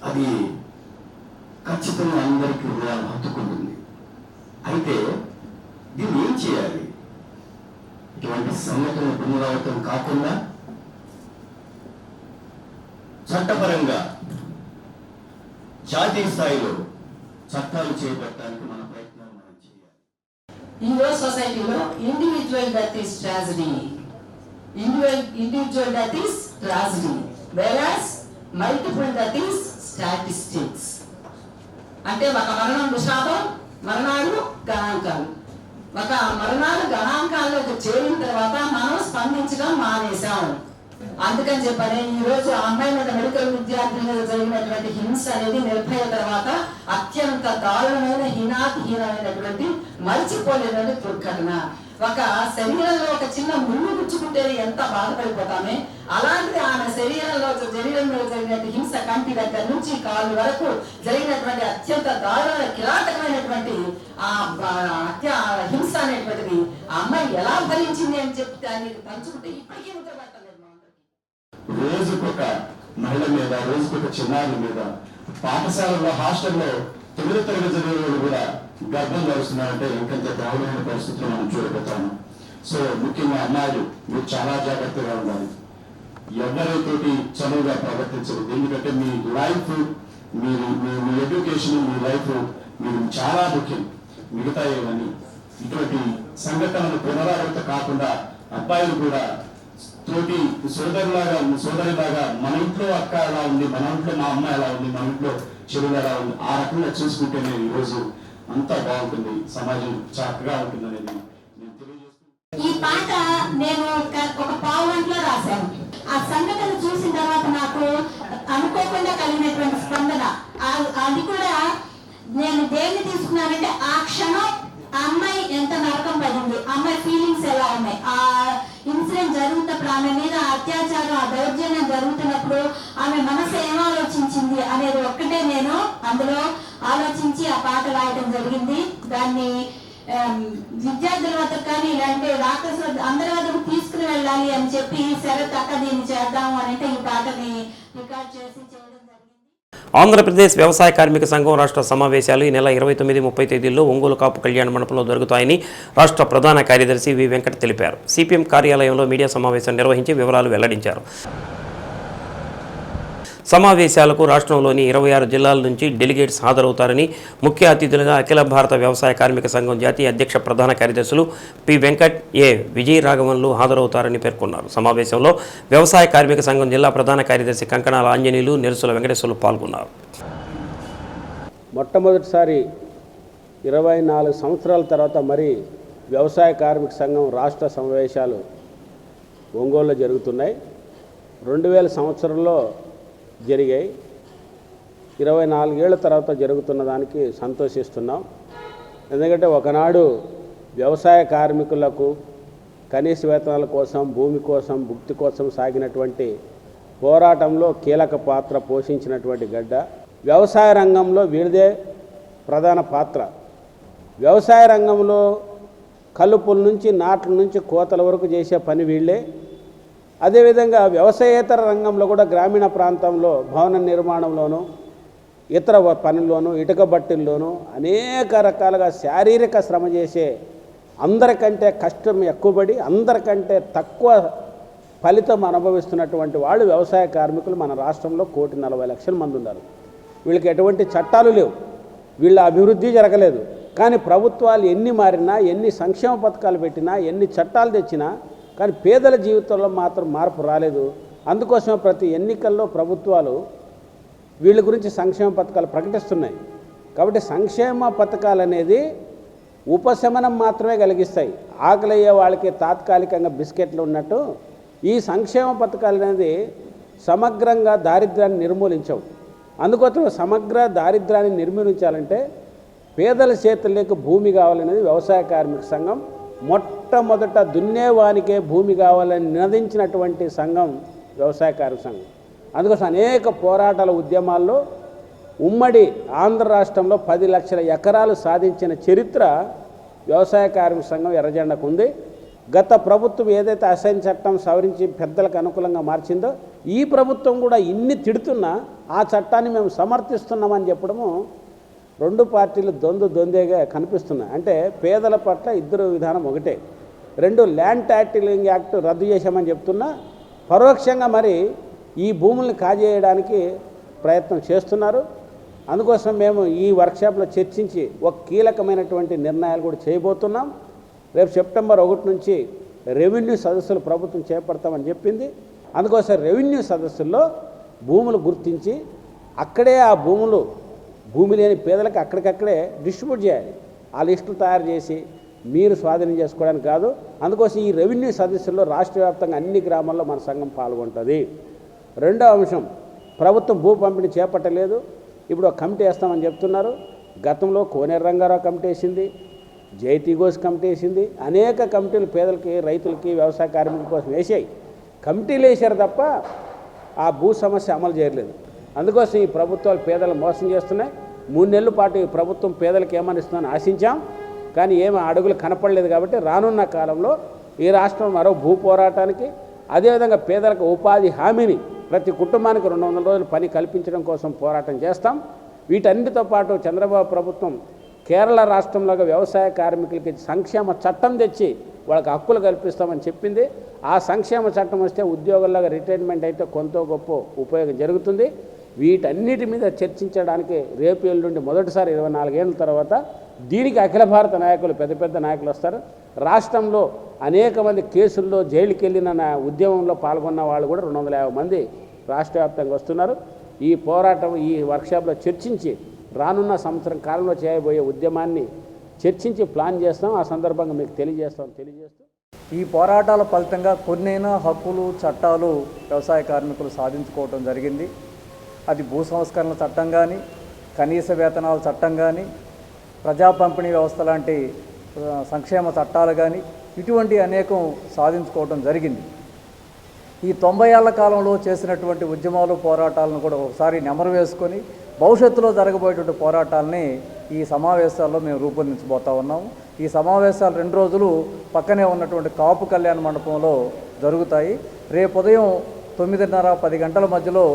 అది ఖచ్చితంగా అందరికీ హృదయాలు హత్తుకుంటుంది. అయితే దీన్ని ఏం చేయాలి? ఇటువంటి సంఘటన పునరావృతం కాకుండా చట్టపరంగా జాతీయ స్థాయిలో చట్టాలు చేపట్టడానికి మన ప్రయత్నాలు మనం చేయాలి. In your society, individual death is tragedy. Individual death is tragedy, whereas multiple death is statistics. అంటే ఒక మరణం విషాదం, మరణాలు గణాంకాలు. ఒక మరణాలు గణాంకాల్లోకి చేరిన తర్వాత మనం స్పందించడం మానేశాం. అందుకని చెప్పని ఈ రోజు అమ్మాయి మీద మెడికల్ విద్యార్థుల మీద జరిగినటువంటి హింస అనేది నిర్భయ తర్వాత అత్యంత దారుణమైన హీనాతిహీనమైనటువంటి మర్చిపోలేనటువంటి దుర్ఘటన. ఒక శరీరంలో ఒక చిన్న ముళ్ళు గుచ్చుకుంటే ఎంత బాధపడిపోతామే, అలాంటిది ఆమె శరీరంలో జరిగినటువంటి హింస కంటి దగ్గర నుంచి కాళ్ళు వరకు జరిగినటువంటి అత్యంత దారుణ కిరాతకమైనటువంటి ఆ హింస అనేటువంటిది ఆ అమ్మాయి ఎలా భరించింది అని చెప్పి దాన్ని తలుచుకుంటే ఇప్పటికీ ముద్రపడలేదు. రోజుకొక మహిళ మీద, రోజుకొక చిన్నారుల మీద, పాఠశాలలో హాస్టల్లో 9వ తరగతి చదివేవాళ్ళు కూడా గర్భం ధరిస్తున్నారంటే ఇంకంత దారుణమైన పరిస్థితులు మనం చూడబోతాము. సో ముఖ్యంగా అమ్మాయిలు మీరు చాలా జాగ్రత్తగా ఉండాలి. ఎవరితోటి చనువుగా ప్రవర్తించదు. ఎందుకంటే మీ లైఫ్, మీ ఎడ్యుకేషన్, మీ లైఫ్ మీరు చాలా ముఖ్యం. మిగతా ఏమని ఇటువంటి సంఘటనలు పునరావృతం కాకుండా అబ్బాయిలు కూడా తోటి సోదరిలాగా మన ఇంట్లో అక్క ఎలా ఉంది, మన ఇంట్లో మా అమ్మ ఎలా ఉంది, మన ఇంట్లో చెరువు ఎలా ఉంది, ఆ రకంగా చూసుకుంటేనే ఈరోజు అంతా బాగుంటుంది, సమాజం చక్కగా ఉంటుంది అనేది నేను తెలియజేస్తున్నాను. ఈ పాట నేను ఒక పావు గంటలో రాశాను. ఆ సంఘటన చూసిన తర్వాత నాకు అనుకోకుండా కలిగినటువంటి స్పందన, అది కూడా నేను దేన్ని తీసుకున్నానంటే ఆ క్షణం ఆ అమ్మాయి ఎంత నరకం పడింది, అమ్మాయి ఫీలింగ్స్ ఎలా ఉన్నాయి, ఆ ఇన్సిడెంట్ జరుగుతున్నప్పుడు ఆమె మీద అత్యాచారం, ఆ దౌర్జన్యం జరుగుతున్నప్పుడు ఆమె మనసు ఏం ఆలోచించింది అనేది ఒక్కటే నేను అందులో ఆలోచించి ఆ పాట రాయడం జరిగింది. దాన్ని విద్యార్థుల వద్దకు కానీ ఇలాంటి డాక్టర్స్ అందరి వద్దకు తీసుకుని వెళ్ళాలి అని చెప్పి శరత్ అక్క దీన్ని చేద్దాము అని అంటే ఈ పాటని రికార్డ్ చేసి చేయడం జరిగింది. ఆంధ్రప్రదేశ్ వ్యవసాయ కార్మిక సంఘం రాష్ట్ర సమావేశాలు ఈ నెల 29, 30 తేదీల్లో ఒంగోలు కాపు కళ్యాణ మండపంలో జరుగుతాయని రాష్ట్ర ప్రధాన కార్యదర్శి వి వెంకట్ తెలిపారు. సిపిఎం కార్యాలయంలో మీడియా సమావేశం నిర్వహించి వివరాలు వెల్లడించారు. సమావేశాలకు రాష్ట్రంలోని 26 జిల్లాల నుంచి డెలిగేట్స్ హాజరవుతారని, ముఖ్య అతిథులుగా అఖిల భారత వ్యవసాయ కార్మిక సంఘం జాతీయ అధ్యక్ష ప్రధాన కార్యదర్శులు పి వెంకట్, ఏ విజయ రాఘవన్లు హాజరవుతారని పేర్కొన్నారు. సమావేశంలో వ్యవసాయ కార్మిక సంఘం జిల్లా ప్రధాన కార్యదర్శి కంకణాల ఆంజనేయులు, నెరుసుల వెంకటేశ్వర్లు పాల్గొన్నారు. మొట్టమొదటిసారి 24 సంవత్సరాల తర్వాత మరి వ్యవసాయ కార్మిక సంఘం రాష్ట్ర సమావేశాలు ఒంగోలులో జరుగుతున్నాయి. 2000 సంవత్సరంలో జరిగాయి. 24 ఏళ్ల తర్వాత జరుగుతున్న దానికి సంతోషిస్తున్నాం. ఎందుకంటే ఒకనాడు వ్యవసాయ కార్మికులకు కనీస వేతనాల కోసం, భూమి కోసం, భుక్తి కోసం సాగినటువంటి పోరాటంలో కీలక పాత్ర పోషించినటువంటి గడ్డ. వ్యవసాయ రంగంలో వీరిదే ప్రధాన పాత్ర. వ్యవసాయ రంగంలో కలుపుల నుంచి, నాట్ల నుంచి, కోతల వరకు చేసే పని వీళ్ళే. అదేవిధంగా వ్యవసాయేతర రంగంలో కూడా గ్రామీణ ప్రాంతంలో భవన నిర్మాణంలోనూ, ఇతర పనుల్లోనూ, ఇటుక బట్టిల్లోనూ అనేక రకాలుగా శారీరక శ్రమ చేసే, అందరికంటే కష్టం ఎక్కువబడి అందరికంటే తక్కువ ఫలితం అనుభవిస్తున్నటువంటి వాళ్ళు వ్యవసాయ కార్మికులు మన రాష్ట్రంలో 1,40,00,000 మంది ఉన్నారు. వీళ్ళకి ఎటువంటి చట్టాలు లేవు, వీళ్ళ అభివృద్ధి జరగలేదు. కానీ ప్రభుత్వాలు ఎన్ని మారినా, ఎన్ని సంక్షేమ పథకాలు పెట్టినా, ఎన్ని చట్టాలు తెచ్చినా కానీ పేదల జీవితంలో మాత్రం మార్పు రాలేదు. అందుకోసమే ప్రతి ఎన్నికల్లో ప్రభుత్వాలు వీళ్ళ గురించి సంక్షేమ పథకాలు ప్రకటిస్తున్నాయి. కాబట్టి సంక్షేమ పథకాలు అనేది ఉపశమనం మాత్రమే కలిగిస్తాయి. ఆకలయ్యే వాళ్ళకి తాత్కాలికంగా బిస్కెట్లు ఉన్నట్టు ఈ సంక్షేమ పథకాలు అనేది సమగ్రంగా దారిద్ర్యాన్ని నిర్మూలించవు. అందుకోసం సమగ్ర దారిద్ర్యాన్ని నిర్మూలించాలంటే పేదల చేతుల్లోకి భూమి కావాలనేది వ్యవసాయ కార్మిక సంఘం మొట్టమొదట దున్నేవానికే భూమి కావాలని నినదించినటువంటి సంఘం వ్యవసాయ కార్మిక సంఘం. అందుకోసం అనేక పోరాటాల ఉద్యమాల్లో ఉమ్మడి ఆంధ్ర రాష్ట్రంలో 10 లక్షల ఎకరాలు సాధించిన చరిత్ర వ్యవసాయ కార్మిక సంఘం ఎర్రజెండకు ఉంది. గత ప్రభుత్వం ఏదైతే అసైన్ చట్టం సవరించి పెద్దలకు అనుకూలంగా మార్చిందో ఈ ప్రభుత్వం కూడా ఇన్ని తిడుతున్నా ఆ చట్టాన్ని మేము సమర్థిస్తున్నామని చెప్పడము రెండు పార్టీలు దొందేగా కనిపిస్తున్నాయి. అంటే పేదల పట్ల ఇద్దరు విధానం ఒకటే. 2 ల్యాండ్ టైటిలింగ్ యాక్ట్ రద్దు చేశామని చెప్తున్నా పరోక్షంగా మరి ఈ భూముల్ని కాజేయడానికి ప్రయత్నం చేస్తున్నారు. అందుకోసం మేము ఈ వర్క్షాప్లో చర్చించి ఒక కీలకమైనటువంటి నిర్ణయాలు కూడా చేయబోతున్నాం. రేపు సెప్టెంబర్ 1 నుంచి రెవెన్యూ సదస్సులు ప్రభుత్వం చేపడతామని చెప్పింది. అందుకోసం రెవెన్యూ సదస్సుల్లో భూములు గుర్తించి అక్కడే ఆ భూమి లేని పేదలకు అక్కడికక్కడే డిస్ట్రిబ్యూట్ చేయాలి. ఆ లిస్టులు తయారు చేసి మీరు స్వాధీనం చేసుకోవడానికి కాదు. అందుకోసం ఈ రెవెన్యూ సదస్సుల్లో రాష్ట్ర వ్యాప్తంగా అన్ని గ్రామాల్లో మన సంఘం పాల్గొంటుంది. రెండో అంశం, ప్రభుత్వం భూ పంపిణీ చేపట్టలేదు. ఇప్పుడు ఒక కమిటీ వేస్తామని చెప్తున్నారు. గతంలో కోనేరు రంగారావు కమిటీ వేసింది, జైతి ఘోష్ కమిటీ వేసింది, అనేక కమిటీలు పేదలకి, రైతులకి, వ్యవసాయ కార్మికుల కోసం వేసాయి. కమిటీలు వేసారు తప్ప ఆ భూ సమస్య అమలు చేయలేదు. అందుకోసం ఈ ప్రభుత్వాలు పేదలను మోసం చేస్తున్నాయి. 3 నెలల పాటు ఈ ప్రభుత్వం పేదలకు ఏమని ఇస్తుందని ఆశించాం, కానీ ఏమి అడుగులు కనపడలేదు. కాబట్టి రానున్న కాలంలో ఈ రాష్ట్రం మరో భూ పోరాటానికి, అదేవిధంగా పేదలకు ఉపాధి హామీని ప్రతి కుటుంబానికి 200 రోజులు పని కల్పించడం కోసం పోరాటం చేస్తాం. వీటన్నిటితో పాటు చంద్రబాబు ప్రభుత్వం కేరళ రాష్ట్రంలో వ్యవసాయ కార్మికులకి సంక్షేమ చట్టం తెచ్చి వాళ్ళకి హక్కులు కల్పిస్తామని చెప్పింది. ఆ సంక్షేమ చట్టం వస్తే ఉద్యోగుల్లాగా రిటైర్మెంట్ అయితే కొంత గొప్ప ఉపయోగం జరుగుతుంది. వీటన్నిటి మీద చర్చించడానికి రేపు ఎల్లుండి మొదటిసారి 24 ఏళ్ళ తర్వాత దీనికి అఖిల భారత నాయకులు, పెద్ద నాయకులు వస్తారు. రాష్ట్రంలో అనేక మంది కేసుల్లో జైలుకి వెళ్ళిన ఉద్యమంలో పాల్గొన్న వాళ్ళు కూడా 250 మంది రాష్ట్ర వ్యాప్తంగా వస్తున్నారు. ఈ పోరాటం ఈ వర్క్షాప్లో చర్చించి రానున్న సంవత్సరం కాలంలో చేయబోయే ఉద్యమాన్ని చర్చించి ప్లాన్ చేస్తాం. ఆ సందర్భంగా మీకు తెలియజేస్తూ ఈ పోరాటాల ఫలితంగా కొన్నైనా హక్కులు, చట్టాలు వ్యవసాయ కార్మికులు సాధించుకోవడం జరిగింది. అది భూ సంస్కరణ చట్టం కానీ, కనీస వేతనాల చట్టం కానీ, ప్రజా పంపిణీ వ్యవస్థ లాంటి సంక్షేమ చట్టాలు కానీ, ఇటువంటి అనేకం సాధించుకోవడం జరిగింది. ఈ 90 ఏళ్ల కాలంలో చేసినటువంటి ఉద్యమాలు, పోరాటాలను కూడా ఒకసారి నెమరు వేసుకొని భవిష్యత్తులో జరగబోయేటువంటి పోరాటాలని ఈ సమావేశాల్లో మేము రూపొందించబోతా ఉన్నాము. ఈ సమావేశాలు 2 రోజులు పక్కనే ఉన్నటువంటి కాపు కళ్యాణ మండపంలో జరుగుతాయి. రేపు ఉదయం 9:30-10 గంటల మధ్యలో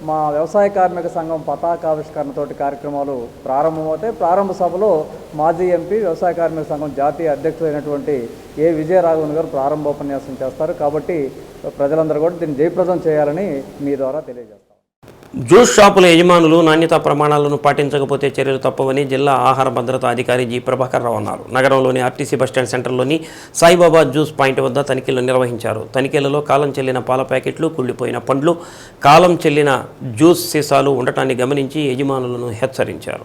మా వ్యవసాయ కార్మిక సంఘం పతాకావిష్కరణతోటి కార్యక్రమాలు ప్రారంభమవుతాయి. ప్రారంభ సభలో మాజీ ఎంపీ, వ్యవసాయ కార్మిక సంఘం జాతీయ అధ్యక్షుడైనటువంటి ఏ విజయరాఘవన్ గారు ప్రారంభోపన్యాసం చేస్తారు. కాబట్టి ప్రజలందరూ కూడా దీన్ని జయప్రదం చేయాలని మీ ద్వారా తెలియజేస్తారు. జ్యూస్ షాపుల యజమానులు నాణ్యతా ప్రమాణాలను పాటించకపోతే చర్యలు తప్పవని జిల్లా ఆహార భద్రతా అధికారి జి ప్రభాకర్ రావు అన్నారు. నగరంలోని ఆర్టీసీ బస్టాండ్ సెంటర్లోని సాయిబాబా జ్యూస్ పాయింట్ వద్ద తనిఖీలు నిర్వహించారు. తనిఖీలలో కాలం చెల్లిన పాల ప్యాకెట్లు, కుళ్ళిపోయిన పండ్లు, కాలం చెల్లిన జ్యూస్ సీసాలు ఉండటాన్ని గమనించి యజమానులను హెచ్చరించారు.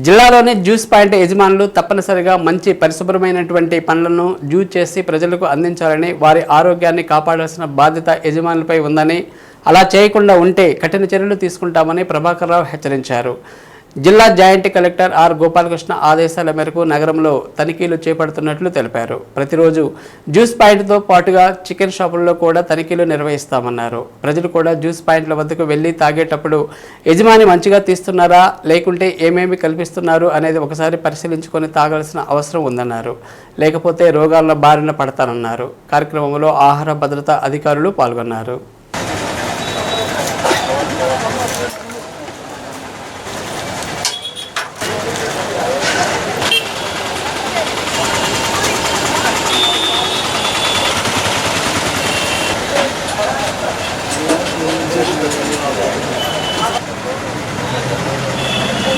జిల్లాలోని జ్యూస్ పాయింట్ యజమానులు తప్పనిసరిగా మంచి పరిశుభ్రమైనటువంటి పండ్లను జ్యూస్ చేసి ప్రజలకు అందించాలని, వారి ఆరోగ్యాన్ని కాపాడాల్సిన బాధ్యత యజమానులపై ఉందని, అలా చేయకుండా ఉంటే కఠిన చర్యలు తీసుకుంటామని ప్రభాకర్ రావు హెచ్చరించారు. జిల్లా జాయింట్ కలెక్టర్ ఆర్ గోపాలకృష్ణ ఆదేశాల మేరకు నగరంలో తనిఖీలు చేపడుతున్నట్లు తెలిపారు. ప్రతిరోజు జ్యూస్ పాయింట్తో పాటుగా చికెన్ షాపుల్లో కూడా తనిఖీలు నిర్వహిస్తామన్నారు. ప్రజలు కూడా జ్యూస్ పాయింట్ల వద్దకు వెళ్ళి తాగేటప్పుడు యజమాని మంచిగా తీస్తున్నారా, లేకుంటే ఏమేమి కల్పిస్తున్నారు అనేది ఒకసారి పరిశీలించుకొని తాగాల్సిన అవసరం ఉందన్నారు. లేకపోతే రోగాల బారిన పడతానన్నారు. కార్యక్రమంలో ఆహార భద్రతా అధికారులు పాల్గొన్నారు.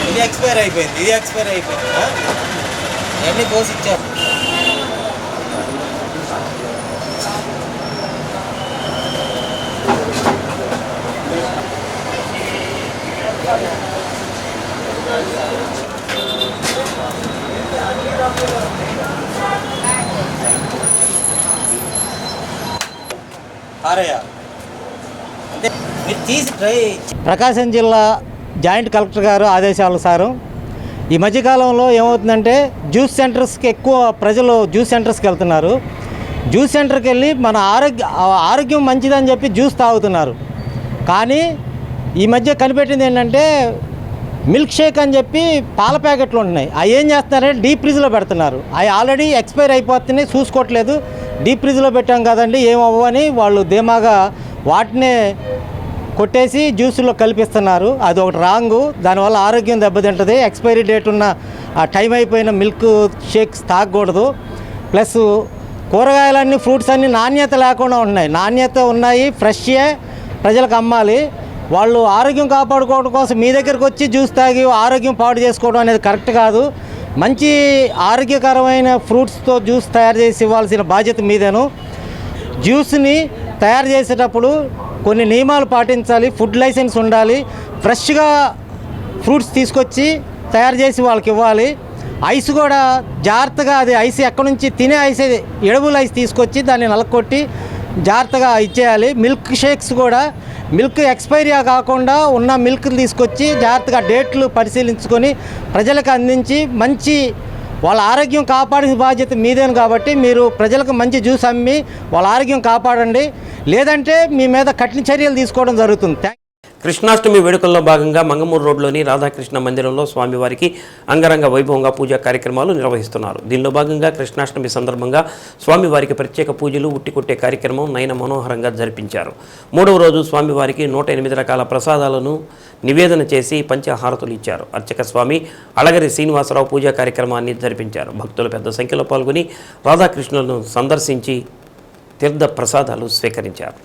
ఇది ఎక్స్పైర్ అయిపోయింది అన్నీ పోసి ఇచ్చారు. అరయ్యా అంటే మీరు తీసి ట్రై. ప్రకాశం జిల్లా జాయింట్ కలెక్టర్ గారు ఆదేశానుసారం ఈ మధ్యకాలంలో ఏమవుతుందంటే జ్యూస్ సెంటర్స్కి ఎక్కువ ప్రజలు జ్యూస్ సెంటర్స్కి వెళ్తున్నారు. జ్యూస్ సెంటర్కి వెళ్ళి మన ఆరోగ్యం మంచిదని చెప్పి జ్యూస్ తాగుతున్నారు. కానీ ఈ మధ్య కనిపెట్టింది ఏంటంటే మిల్క్ షేక్ అని చెప్పి పాల ప్యాకెట్లు ఉంటున్నాయి. అవి ఏం చేస్తున్నారంటే డీప్ ఫ్రిడ్జ్లో పెడుతున్నారు. అవి ఆల్రెడీ ఎక్స్పైర్ అయిపోతున్నాయి, చూసుకోవట్లేదు. డీప్ ఫ్రిడ్జ్లో పెట్టాం కదండి ఏమవ్వని వాళ్ళు ధీమాగా వాటినే కొట్టేసి జ్యూసుల్లో కలిపిస్తున్నారు. అది ఒకటి రాంగు. దానివల్ల ఆరోగ్యం దెబ్బతింటుంది. ఎక్స్పైరీ డేట్ ఉన్న టైం అయిపోయిన మిల్క్ షేక్స్ తాగకూడదు. ప్లస్ కూరగాయలన్నీ ఫ్రూట్స్ అన్నీ నాణ్యత లేకుండా ఉన్నాయి. నాణ్యత ఉన్నాయి, ఫ్రెష్యే ప్రజలకు అమ్మాలి. వాళ్ళు ఆరోగ్యం కాపాడుకోవడం కోసం మీ దగ్గరికి వచ్చి జ్యూస్ తాగి ఆరోగ్యం పాడు చేసుకోవడం అనేది కరెక్ట్ కాదు. మంచి ఆరోగ్యకరమైన ఫ్రూట్స్తో జ్యూస్ తయారు చేసి ఇవ్వాల్సిన బాధ్యత మీదేను. జ్యూస్ని తయారు చేసేటప్పుడు కొన్ని నియమాలు పాటించాలి. ఫుడ్ లైసెన్స్ ఉండాలి. ఫ్రెష్గా ఫ్రూట్స్ తీసుకొచ్చి తయారు చేసి వాళ్ళకి ఇవ్వాలి. ఐస్ కూడా జాగ్రత్తగా, అది ఐస్ ఎక్కడి నుంచి తినే ఐస్, ఎడబుల్ ఐస్ తీసుకొచ్చి దాన్ని నలకొట్టి జాగ్రత్తగా ఇచ్చేయాలి. మిల్క్ షేక్స్ కూడా మిల్క్ ఎక్స్పైరీ కాకుండా ఉన్న మిల్క్ తీసుకొచ్చి జాగ్రత్తగా డేట్లు పరిశీలించుకొని ప్రజలకు అందించి మంచి వాళ్ళ ఆరోగ్యం కాపాడే బాధ్యత మీదేను. కాబట్టి మీరు ప్రజలకు మంచి జ్యూస్ అమ్మి వాళ్ళ ఆరోగ్యం కాపాడండి. లేదంటే మీ మీద కఠిన చర్యలు తీసుకోవడం జరుగుతుంది. కృష్ణాష్టమి వేడుకల్లో భాగంగా మంగమూరు రోడ్లోని రాధాకృష్ణ మందిరంలో స్వామివారికి అంగరంగ వైభవంగా పూజా కార్యక్రమాలు నిర్వహిస్తున్నారు. దీనిలో భాగంగా కృష్ణాష్టమి సందర్భంగా స్వామివారికి ప్రత్యేక పూజలు, ఉట్టికొట్టే కార్యక్రమం నయన మనోహరంగా జరిపించారు. 3వ రోజు స్వామివారికి 108 రకాల ప్రసాదాలను నివేదన చేసి పంచహారతులు ఇచ్చారు. అర్చక స్వామి అళగరి శ్రీనివాసరావు పూజా కార్యక్రమాన్ని జరిపించారు. భక్తులు పెద్ద సంఖ్యలో పాల్గొని రాధాకృష్ణులను సందర్శించి తీర్థ ప్రసాదాలు స్వీకరించారు.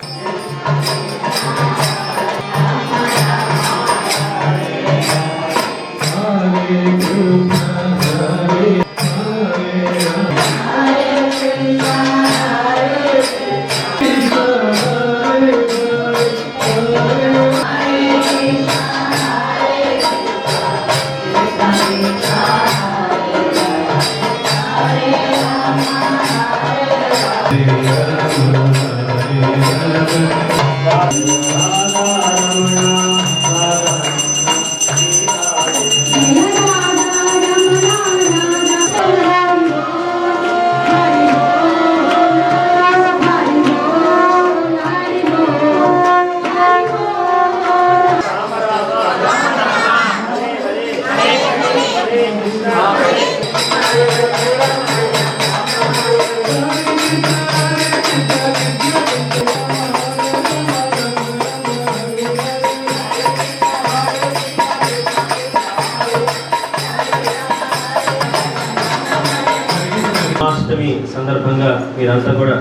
జన్మాష్టమి సందర్భంగా మీరంతా కూడా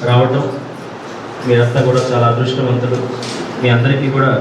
రావటం, మీరంతా కూడా చాలా అదృష్టవంతులు. మీ అందరికీ కూడా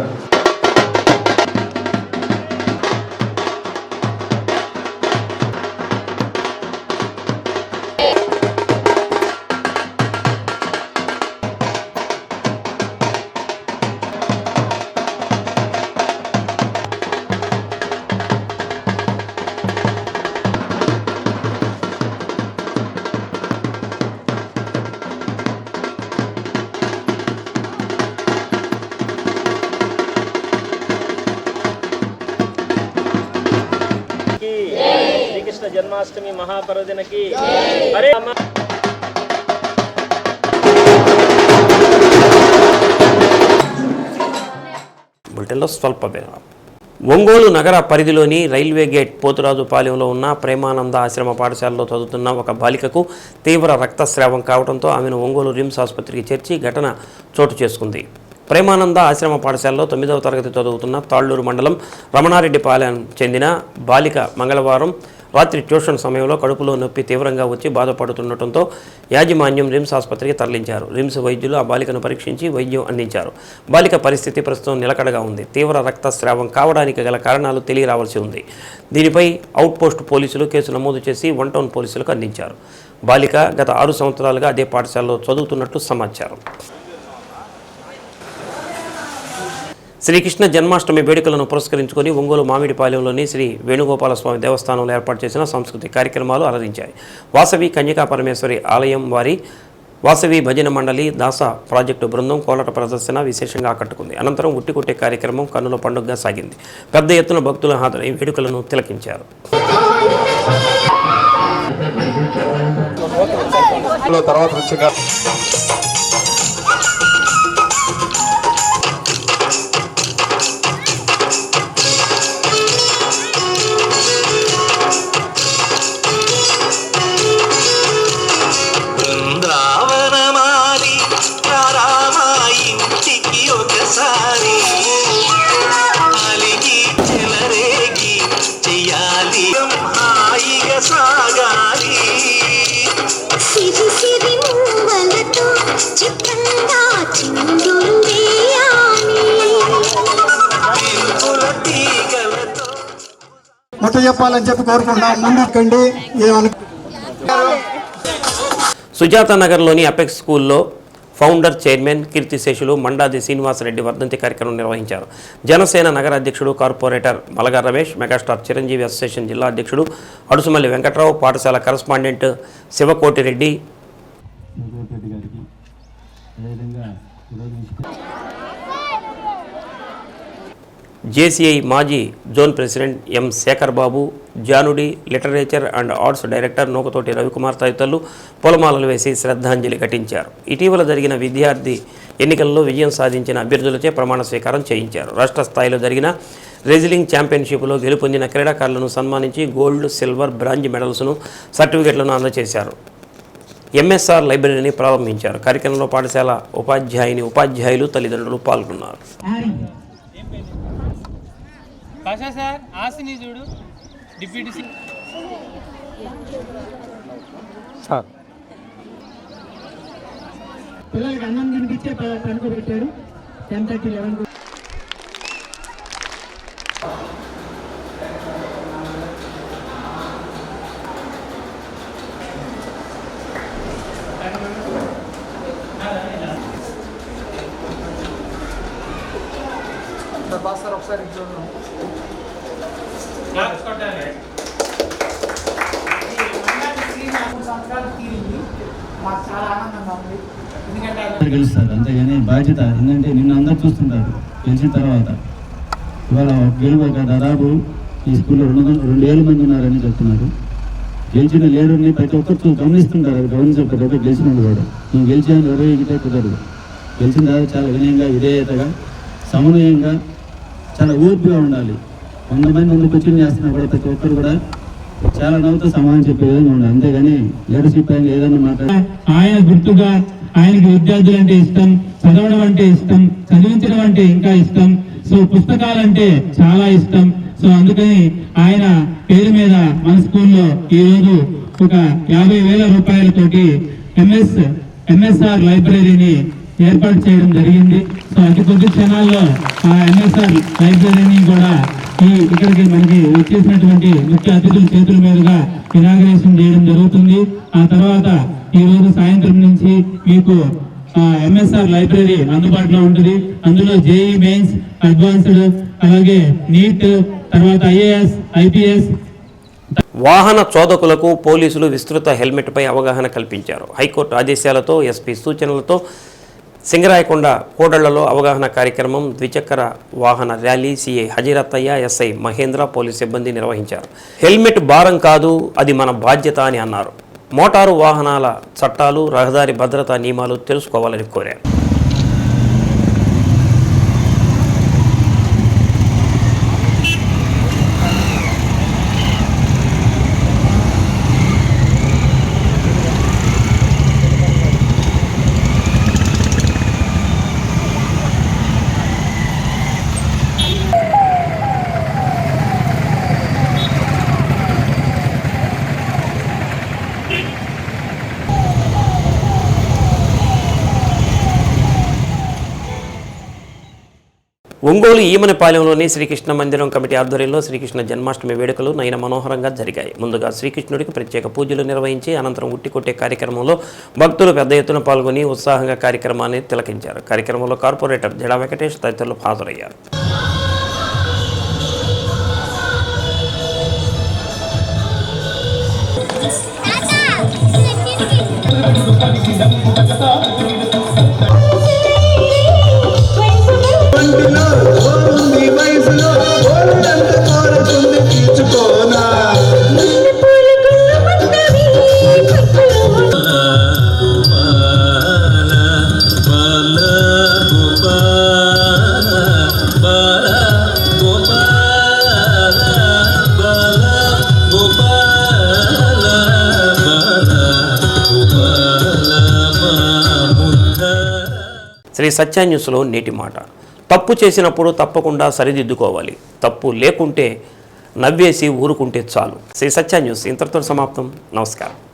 శ్రీకృష్ణ జన్మాష్టమి మహాపర్వదినకి హరే బులెటిన్లో స్వల్ప విరామం. ఒంగోలు నగర పరిధిలోని రైల్వే గేట్ పోతురాజుపాలెంలో ఉన్న ప్రేమానంద ఆశ్రమ పాఠశాలలో చదువుతున్న ఒక బాలికకు తీవ్ర రక్తస్రావం కావడంతో ఆమెను ఒంగోలు రిమ్స్ ఆసుపత్రికి చేర్చి ఘటన చోటు చేసుకుంది. ప్రేమానంద ఆశ్రమ పాఠశాలలో 9వ తరగతి చదువుతున్న తాళ్లూరు మండలం రమణారెడ్డిపాలెం చెందిన బాలిక మంగళవారం రాత్రి ట్యూషన్ సమయంలో కడుపులో నొప్పి తీవ్రంగా వచ్చి బాధపడుతుండటంతో యాజమాన్యం రిమ్స్ ఆసుపత్రికి తరలించారు. రిమ్స్ వైద్యులు ఆ బాలికను పరీక్షించి వైద్యం అందించారు. బాలిక పరిస్థితి ప్రస్తుతం నిలకడగా ఉంది. తీవ్ర రక్తస్రావం కావడానికి గల కారణాలు తెలియరావాల్సి ఉంది. దీనిపై అవుట్ పోస్ట్ పోలీసులు కేసు నమోదు చేసి 1 టౌన్ పోలీసులకు అందించారు. బాలిక గత 6 సంవత్సరాలుగా అదే పాఠశాలలో చదువుతున్నట్టు సమాచారం. శ్రీకృష్ణ జన్మాష్టమి వేడుకలను పురస్కరించుకొని ఒంగోలు మామిడిపాలెంలోని శ్రీ వేణుగోపాలస్వామి దేవస్థానంలో ఏర్పాటు చేసిన సాంస్కృతిక కార్యక్రమాలు అలరించాయి. వాసవి కన్యకా పరమేశ్వరి ఆలయం వారి వాసవి భజన మండలి దాస ప్రాజెక్టు బృందం కోలాట ప్రదర్శన విశేషంగా ఆకట్టుకుంది. అనంతరం ఉట్టికొట్టే కార్యక్రమం కన్నుల పండుగగా సాగింది. పెద్ద ఎత్తున భక్తులు హాజరై వేడుకలను తిలకించారు. ముట్ట చెప్పాలని చెప్పి కోరుకుంటున్నాం. ముందుకండి. సుజాత నగర్లోని అపెక్స్ స్కూల్లో ఫౌండర్ చైర్మన్ కీర్తిశేషులు మండాది శ్రీనివాసరెడ్డి వర్ధంతి కార్యక్రమం నిర్వహించారు. జనసేన నగర అధ్యక్షుడు corporator Malaga Ramesh, megastar Chiranjeevi association జిల్లా అధ్యక్షుడు అడుసుమల్లి వెంకట్రావు, పాఠశాల కరస్పాండెంట్ శివకోటిరెడ్డి, జేసీఐ మాజీ zone president M Sekhar Babu, Janudi literature and arts director Nukatoti Ravikumar తదితరులు పూలమాలలు వేసి శ్రద్ధాంజలి ఘటించారు. ఇటీవల జరిగిన విద్యార్థి ఎన్నికల్లో విజయం సాధించిన అభ్యర్థులచే ప్రమాణ స్వీకారం చేయించారు. రాష్ట్ర స్థాయిలో జరిగిన రెజ్లింగ్ ఛాంపియన్షిప్లో గెలుపొందిన క్రీడాకారులను సన్మానించి గోల్డ్, సిల్వర్, బ్రాంజ్ మెడల్స్ను, సర్టిఫికెట్లను అందజేశారు. ఎంఎస్ఆర్ లైబ్రరీని ప్రారంభించారు. కార్యక్రమంలో పాఠశాల ఉపాధ్యాయులు, తల్లిదండ్రులు పాల్గొన్నారు. పిల్లలకి అన్నం తినిపించే పనుకోబెట్టాడు. 10:30, 11 సార్ ఒకసారి మాకు చాలా ఆనందంగా ఉంది. గెలుస్తారు అంతేగాని బాధ్యత ఏంటంటే నిన్ను అందరు చూస్తుంటారు గెలిచిన తర్వాత. ఇవాళ గెలుపు దాదాపు ఈ స్కూల్లో 2,000 మంది ఉన్నారని చెప్తున్నారు. గెలిచిన లీడర్ని ప్రతి ఒక్కరు గమనిస్తుంటారు. అది గమనించి ప్రతి ఒక్కరు గెలిచిన కూడా నువ్వు గెలిచాను ఎవరో ఎగితే కుదరదు. గెలిచిన తర్వాత చాలా వినయంగా, విధేయతగా, సమన్వయంగా, చాలా ఓర్పుగా ఉండాలి. 100 మంది ముందు క్వశ్చన్ చేస్తున్నా కూడా ప్రతి ఒక్కరు కూడా చాలా నవ్వుతో సమాధానం చెప్పే విధంగా ఉండాలి. అంతేగాని లీడర్షిప్ ఆయన ఏదన్నా మాట్లాడాలి. ఆయన గుర్తుగా ఆయనకి విద్యార్థులు అంటే ఇష్టం, చదవడం అంటే ఇష్టం, చదివించడం అంటే ఇంకా ఇష్టం. సో పుస్తకాలంటే చాలా ఇష్టం. సో అందుకని ఆయన పేరు మీద మన స్కూల్లో ఈరోజు ఒక 50,000 రూపాయలతోటి ఎంఎస్ఆర్ లైబ్రరీని ఏర్పాటు చేయడం జరిగింది. సో అతి కొద్ది క్షణాల్లో ఆ ఎంఎస్ఆర్ లైబ్రరీని కూడా ఇక్కడికి మనకి వచ్చేసినటువంటి ముఖ్య అతిథుల చేతుల మీదుగా ఇనాగ్రేషన్ చేయడం జరుగుతుంది. ఆ తర్వాత ఈ రోజు సాయంత్రం నుంచి మీకు ఎంఎస్ఆర్ లైబ్రరీ అందుబాటులో ఉంటుంది. అందులో జేఈ మెయిన్స్, అడ్వాన్స్డ్, అలాగే నీట్, తర్వాత ఐఏఎస్, ఐపీఎస్. వాహన చోదకులకు పోలీసులు విస్తృత హెల్మెట్పై అవగాహన కల్పించారు. హైకోర్టు ఆదేశాలతో, ఎస్పీ సూచనలతో సింగరాయకొండ కోడళ్లలో అవగాహన కార్యక్రమం, ద్విచక్ర వాహన rally CI Hajirattaiah, SI Mahendra, police సిబ్బంది నిర్వహించారు. హెల్మెట్ భారం కాదు, అది మన బాధ్యత అని అన్నారు. మోటారు వాహనాల చట్టాలు, రహదారి భద్రతా నియమాలు తెలుసుకోవాలని కోరారు. ఒంగోలు ఈమనపాలెంలోని శ్రీకృష్ణ మందిరం కమిటీ ఆధ్వర్యంలో శ్రీకృష్ణ జన్మాష్టమి వేడుకలు నయన మనోహరంగా జరిగాయి. ముందుగా శ్రీకృష్ణుడికి ప్రత్యేక పూజలు నిర్వహించి అనంతరం ఉట్టికొట్టే కార్యక్రమంలో భక్తులు పెద్ద ఎత్తున పాల్గొని ఉత్సాహంగా కార్యక్రమాన్ని తిలకించారు. కార్యక్రమంలో కార్పొరేటర్ జడా వెంకటేష్ తదితరులు హాజరయ్యారు. Thank you. శ్రీ సత్య న్యూస్లో నేటి మాట. తప్పు చేసినప్పుడు తప్పకుండా సరిదిద్దుకోవాలి. తప్పు లేకుంటే నవ్వేసి ఊరుకుంటే చాలు. శ్రీ సత్య న్యూస్ ఇంతటితో సమాప్తం. నమస్కారం.